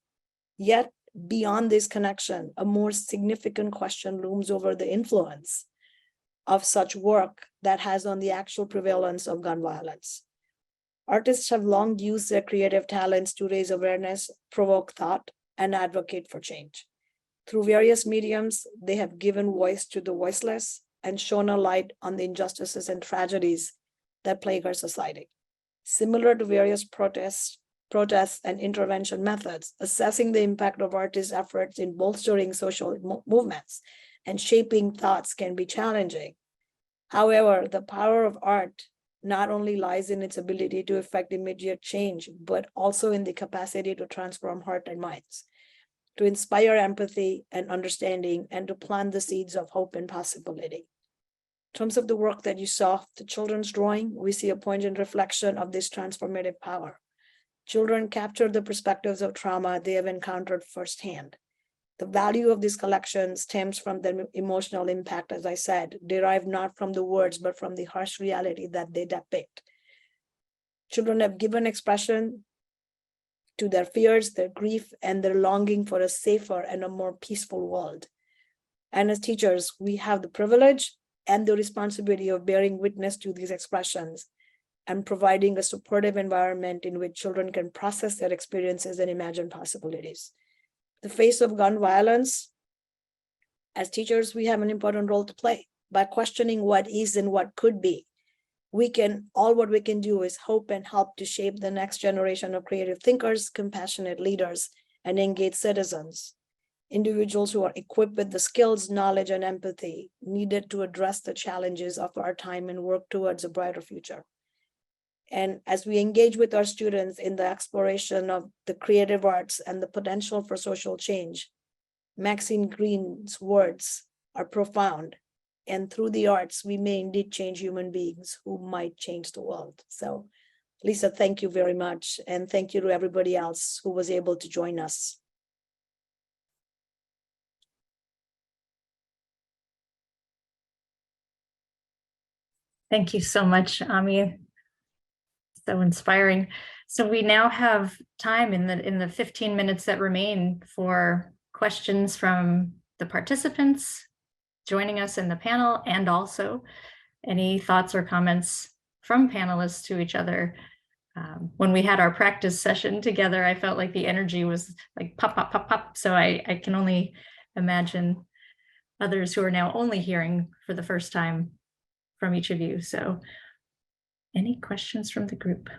Yet, beyond this connection, a more significant question looms over the influence of such work that has on the actual prevalence of gun violence. Artists have long used their creative talents to raise awareness, provoke thought, and advocate for change. Through various mediums, they have given voice to the voiceless and shone a light on the injustices and tragedies that plague our society. Similar to various protests and intervention methods, assessing the impact of artists' efforts in bolstering social movements and shaping thoughts can be challenging. However, the power of art not only lies in its ability to effect immediate change, but also in the capacity to transform heart and minds, to inspire empathy and understanding, and to plant the seeds of hope and possibility. In terms of the work that you saw, the children's drawing, we see a poignant reflection of this transformative power. Children capture the perspectives of trauma they have encountered firsthand. The value of this collection stems from the emotional impact, as I said, derived not from the words, but from the harsh reality that they depict. Children have given expression to their fears, their grief, and their longing for a safer and a more peaceful world. And as teachers, we have the privilege and the responsibility of bearing witness to these expressions and providing a supportive environment in which children can process their experiences and imagine possibilities. The face of gun violence, as teachers, we have an important role to play by questioning what is and what could be. What we can do is hope and help to shape the next generation of creative thinkers, compassionate leaders, and engaged citizens, individuals who are equipped with the skills, knowledge, and empathy needed to address the challenges of our time and work towards a brighter future. And as we engage with our students in the exploration of the creative arts and the potential for social change, Maxine Greene's words are profound. And through the arts, we may indeed change human beings who might change the world. So, Lisa, thank you very much. And thank you to everybody else who was able to join us. Thank you so much, Ami. So inspiring. So we now have time in the 15 minutes that remain for questions from the participants joining us in the panel, and also any thoughts or comments from panelists to each other. When we had our practice session together, I felt like the energy was like pop, pop, pop, pop. So I can only imagine others who are now only hearing for the first time from each of you. So any questions from the group?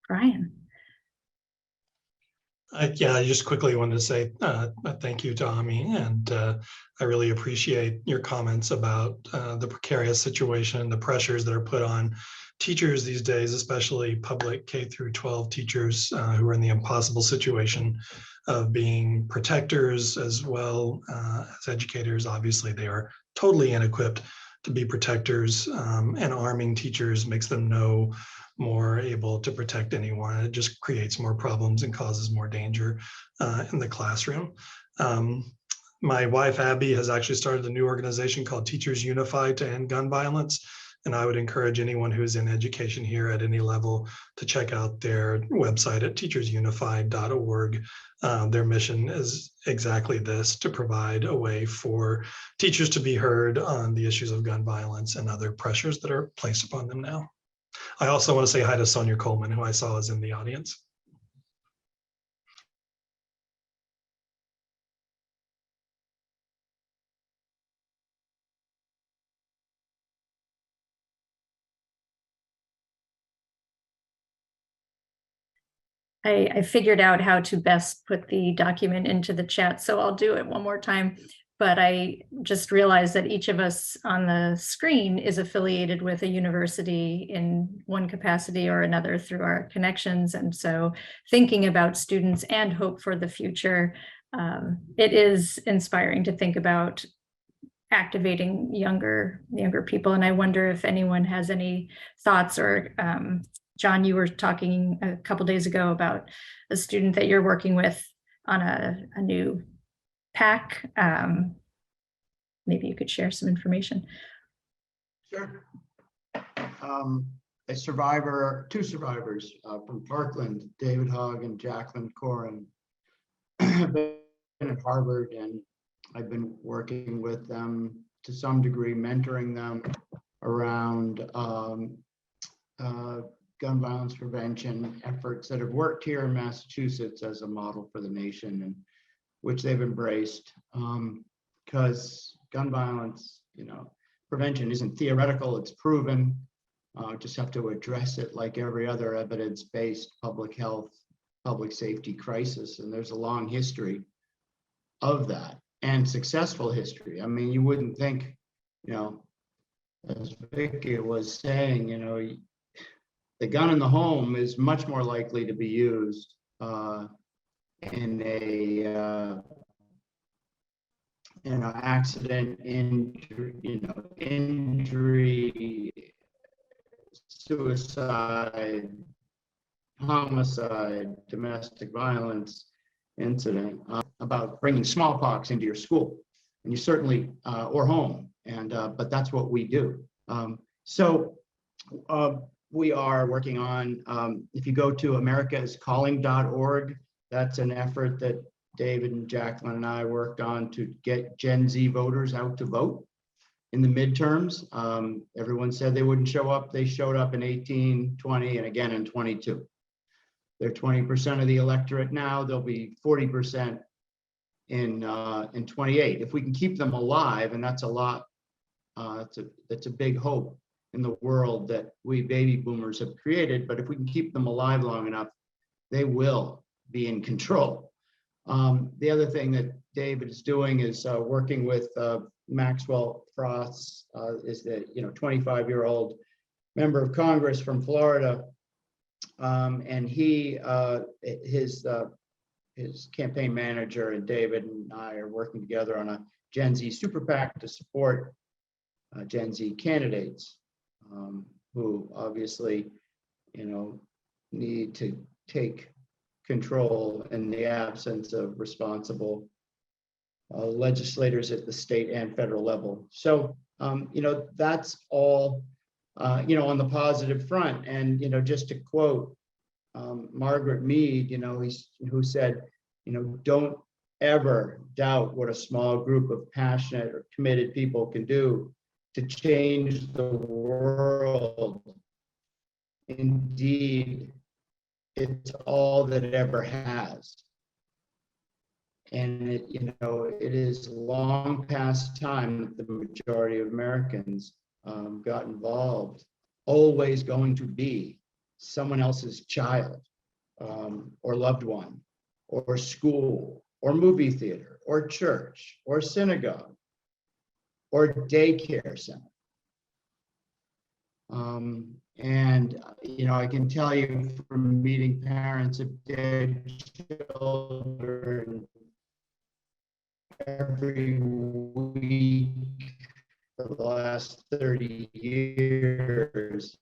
Brian. Yeah, I just quickly wanted to say thank you to Ami, and I really appreciate your comments about the precarious situation, the pressures that are put on teachers these days, especially public K through 12 teachers who are in the impossible situation of being protectors as well as educators. Obviously, they are totally inequipped to be protectors, and arming teachers makes them no more able to protect anyone. It just creates more problems and causes more danger in the classroom. My wife, Abby, has actually started a new organization called Teachers Unified to End Gun Violence. And I would encourage anyone who's in education here at any level to check out their website at teachersunified.org. Their mission is exactly this, to provide a way for teachers to be heard on the issues of gun violence and other pressures that are placed upon them now. I also want to say hi to Sonia Coleman, who I saw is in the audience. I figured out how to best put the document into the chat, so I'll do it one more time. But I just realized that each of us on the screen is affiliated with a university in one capacity or another through our connections. And so thinking about students and hope for the future, it is inspiring to think about activating younger people. And I wonder if anyone has any thoughts, or John, you were talking a couple days ago about a student that you're working with on a new PAC. Maybe you could share some information. Sure. Two survivors from Parkland, David Hogg and Jacqueline Corin, have been at Harvard, and I've been working with them to some degree, mentoring them around gun violence prevention efforts that have worked here in Massachusetts as a model for the nation, and which they've embraced. Because gun violence, prevention isn't theoretical, it's proven. Just have to address it like every other evidence-based public health, public safety crisis. And there's a long history of that, and successful history. I mean, you wouldn't think, as Vicky was saying, the gun in the home is much more likely to be used in an accident, injury, suicide, homicide, domestic violence incident, about bringing smallpox into your school, and you certainly or home, and but that's what we do. We are working on, if you go to americaiscalling.org, that's an effort that David and Jacqueline and I worked on to get Gen Z voters out to vote in the midterms. Everyone said they wouldn't show up. They showed up in 18, 20, and again in 22. They're 20% of the electorate now. They'll be 40% in 28. If we can keep them alive, and that's a lot, that's a big hope in the world that we baby boomers have created, but if we can keep them alive long enough, they will be in control. The other thing that David is doing is working with Maxwell Frost, is the 25-year-old member of Congress from Florida, and he his campaign manager and David and I are working together on a Gen Z super PAC to support Gen Z candidates who obviously need to take control in the absence of responsible legislators at the state and federal level. So, that's all, on the positive front. And, just to quote Margaret Mead, who said, don't ever doubt what a small group of passionate or committed people can do to change the world. Indeed, it's all that it ever has. And it is long past time that the majority of Americans got involved, always going to be someone else's child or loved one, or school, or movie theater, or church, or synagogue, or daycare center. I can tell you from meeting parents of dead children every week for the last 30 years,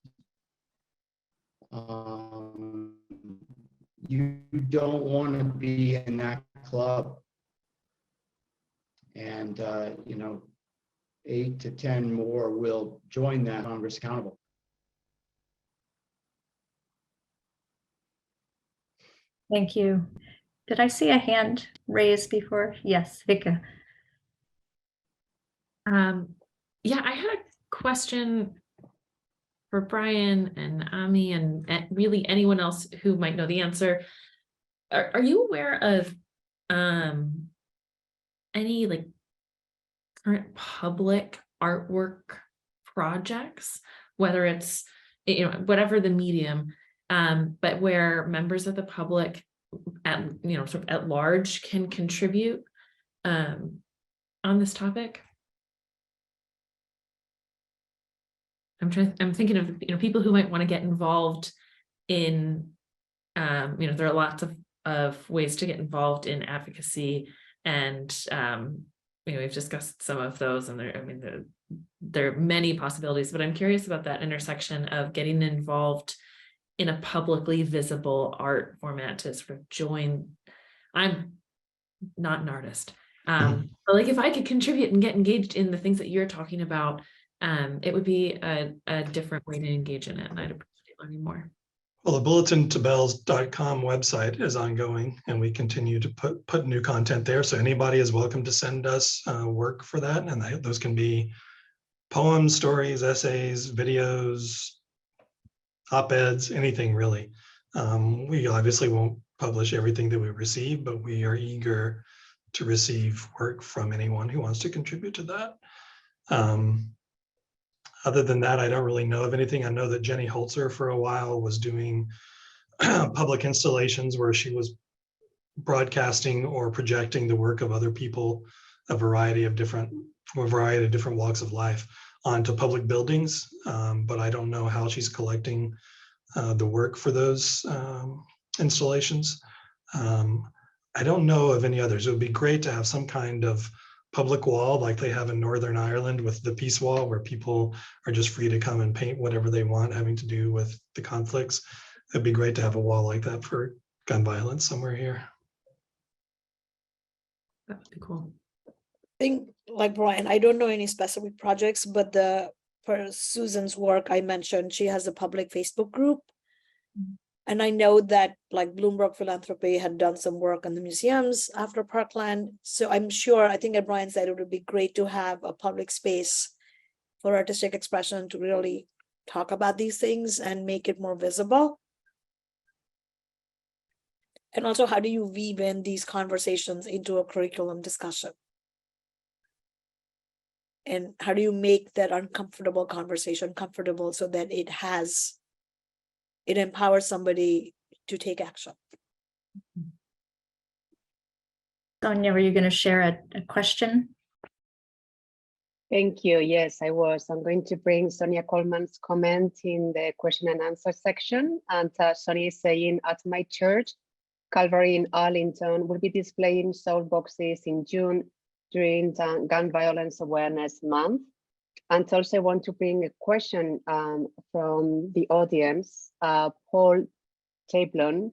you don't want to be in that club. And 8 to 10 more will join that Congress Accountable. Thank you. Did I see a hand raised before? Yes, Vika. Yeah, I had a question for Brian and Ami and really anyone else who might know the answer. Are you aware of any like current public artwork projects, whether it's whatever the medium, but where members of the public at sort of at large can contribute on this topic? I'm thinking of people who might want to get involved in there are lots of ways to get involved in advocacy, and we've discussed some of those, and there are many possibilities, but I'm curious about that intersection of getting involved in a publicly visible art format to sort of join. I'm not an artist, but like if I could contribute and get engaged in the things that you're talking about, it would be a different way to engage in it, and I'd appreciate learning more. Well, the bulletintobells.com website is ongoing, and we continue to put new content there. So anybody is welcome to send us work for that. And those can be poems, stories, essays, videos, op-eds, anything really. We obviously won't publish everything that we receive, but we are eager to receive work from anyone who wants to contribute to that. Other than that, I don't really know of anything. I know that Jenny Holzer for a while was doing public installations where she was broadcasting or projecting the work of other people, a variety of different walks of life onto public buildings. But I don't know how she's collecting the work for those installations. I don't know of any others. It would be great to have some kind of public wall like they have in Northern Ireland with the Peace Wall, where people are just free to come and paint whatever they want having to do with the conflicts. It'd be great to have a wall like that for gun violence somewhere here. That would be cool. I think, like Brian, I don't know any specific projects, but for Susan's work I mentioned, she has a public Facebook group. And I know that like Bloomberg Philanthropy had done some work on the museums after Parkland. So I'm sure, I think as Brian said, it would be great to have a public space for artistic expression to really talk about these things and make it more visible. And also, how do you weave in these conversations into a curriculum discussion? And how do you make that uncomfortable conversation comfortable so that it empowers somebody to take action? Sonia, were you going to share a question? Thank you. Yes, I was. I'm going to bring Sonia Coleman's comment in the question and answer section. And Sonia is saying, at my church, Calvary in Arlington, will be displaying soul boxes in June during the Gun Violence Awareness Month. And also I want to bring a question from the audience. Paul Tablon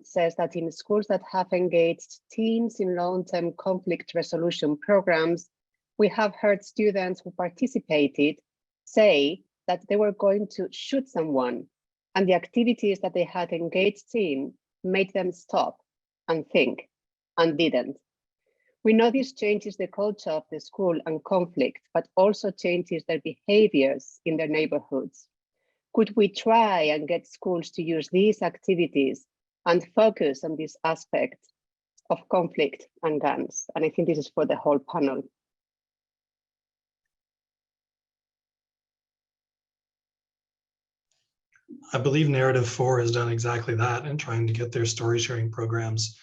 says that in schools that have engaged teens in long-term conflict resolution programs, we have heard students who participated say that they were going to shoot someone, and the activities that they had engaged in made them stop and think, and didn't. We know this changes the culture of the school and conflict, but also changes their behaviors in their neighborhoods. Could we try and get schools to use these activities and focus on this aspect of conflict and guns. And I think this is for the whole panel. I believe Narrative 4 has done exactly that in trying to get their story sharing programs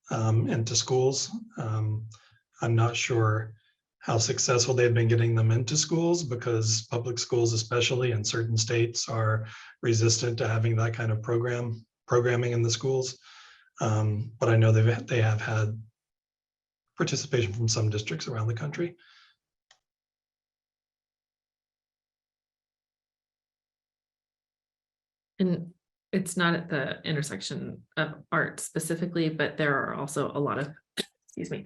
into schools. I'm not sure how successful they've been getting them into schools, because public schools, especially in certain states, are resistant to having that kind of programming in the schools. But I know they have had participation from some districts around the country. And it's not at the intersection of art specifically, but there are also a lot of, excuse me,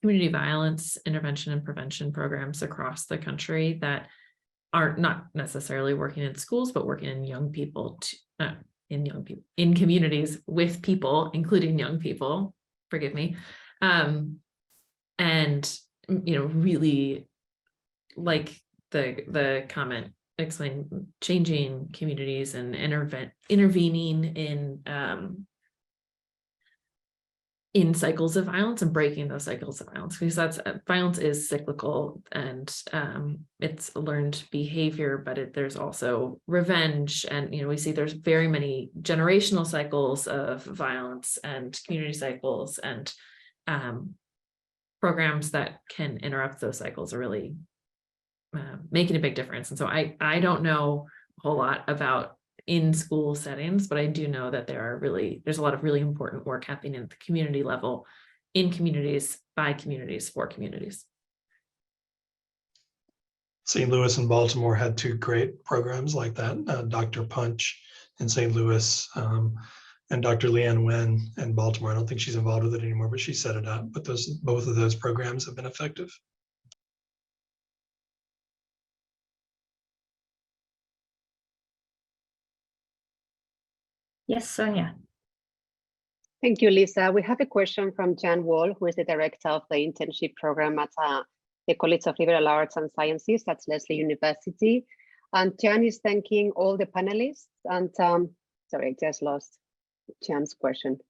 community violence intervention and prevention programs across the country that are not necessarily working in schools, but working in young people, in communities with people, including young people, forgive me. And, you know, really like the comment explain changing communities and intervening in cycles of violence and breaking those cycles of violence, because violence is cyclical, and it's a learned behavior, but there's also revenge, and we see there's very many generational cycles of violence and community cycles, and programs that can interrupt those cycles are really making a big difference. And so I don't know a whole lot about in school settings, but I do know that there's a lot of really important work happening at the community level, in communities, by communities, for communities. St. Louis and Baltimore had two great programs like that, Dr. Punch in St. Louis, and Dr. Leanne Wen in Baltimore. I don't think she's involved with it anymore, but she set it up. But both of those programs have been effective. Yes, Sonia. Thank you, Lisa. We have a question from Jan Wall, who is the director of the internship program at the College of Liberal Arts and Sciences at Lesley University. And Jan is thanking all the panelists. And sorry, I just lost Jan's question.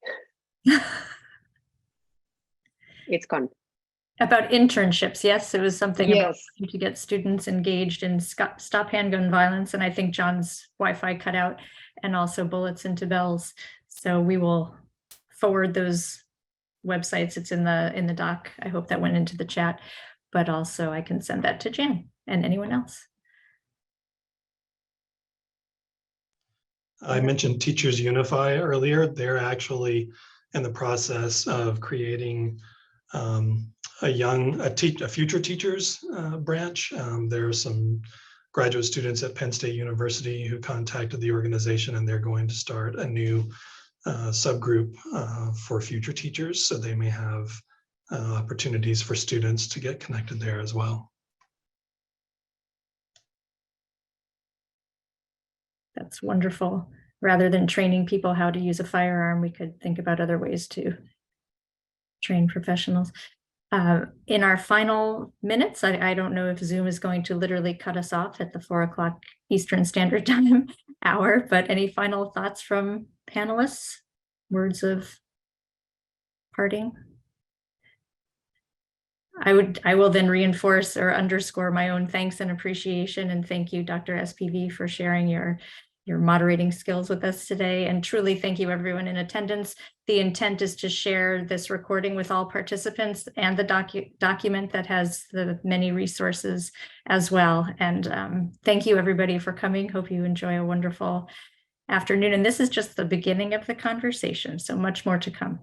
It's gone. About internships, yes, it was something about Yes. to get students engaged in Stop Handgun Violence, and I think John's Wi-Fi cut out, and also Bullets into Bells. So we will forward those websites. It's in the doc. I hope that went into the chat, but also I can send that to Jan and anyone else. I mentioned Teachers Unify earlier. They're actually in the process of creating a future teachers branch. There are some graduate students at Penn State University who contacted the organization, and they're going to start a new subgroup for future teachers. So they may have opportunities for students to get connected there as well. That's wonderful. Rather than training people how to use a firearm, we could think about other ways to train professionals. In our final minutes, I don't know if Zoom is going to literally cut us off at the 4 o'clock Eastern Standard Time hour, but any final thoughts from panelists? Words of parting? I will then reinforce or underscore my own thanks and appreciation, and thank you, Dr. SPV, for sharing your moderating skills with us today. And truly thank you everyone in attendance. The intent is to share this recording with all participants and the document that has the many resources as well. And thank you everybody for coming. Hope you enjoy a wonderful afternoon. And this is just the beginning of the conversation, so much more to come.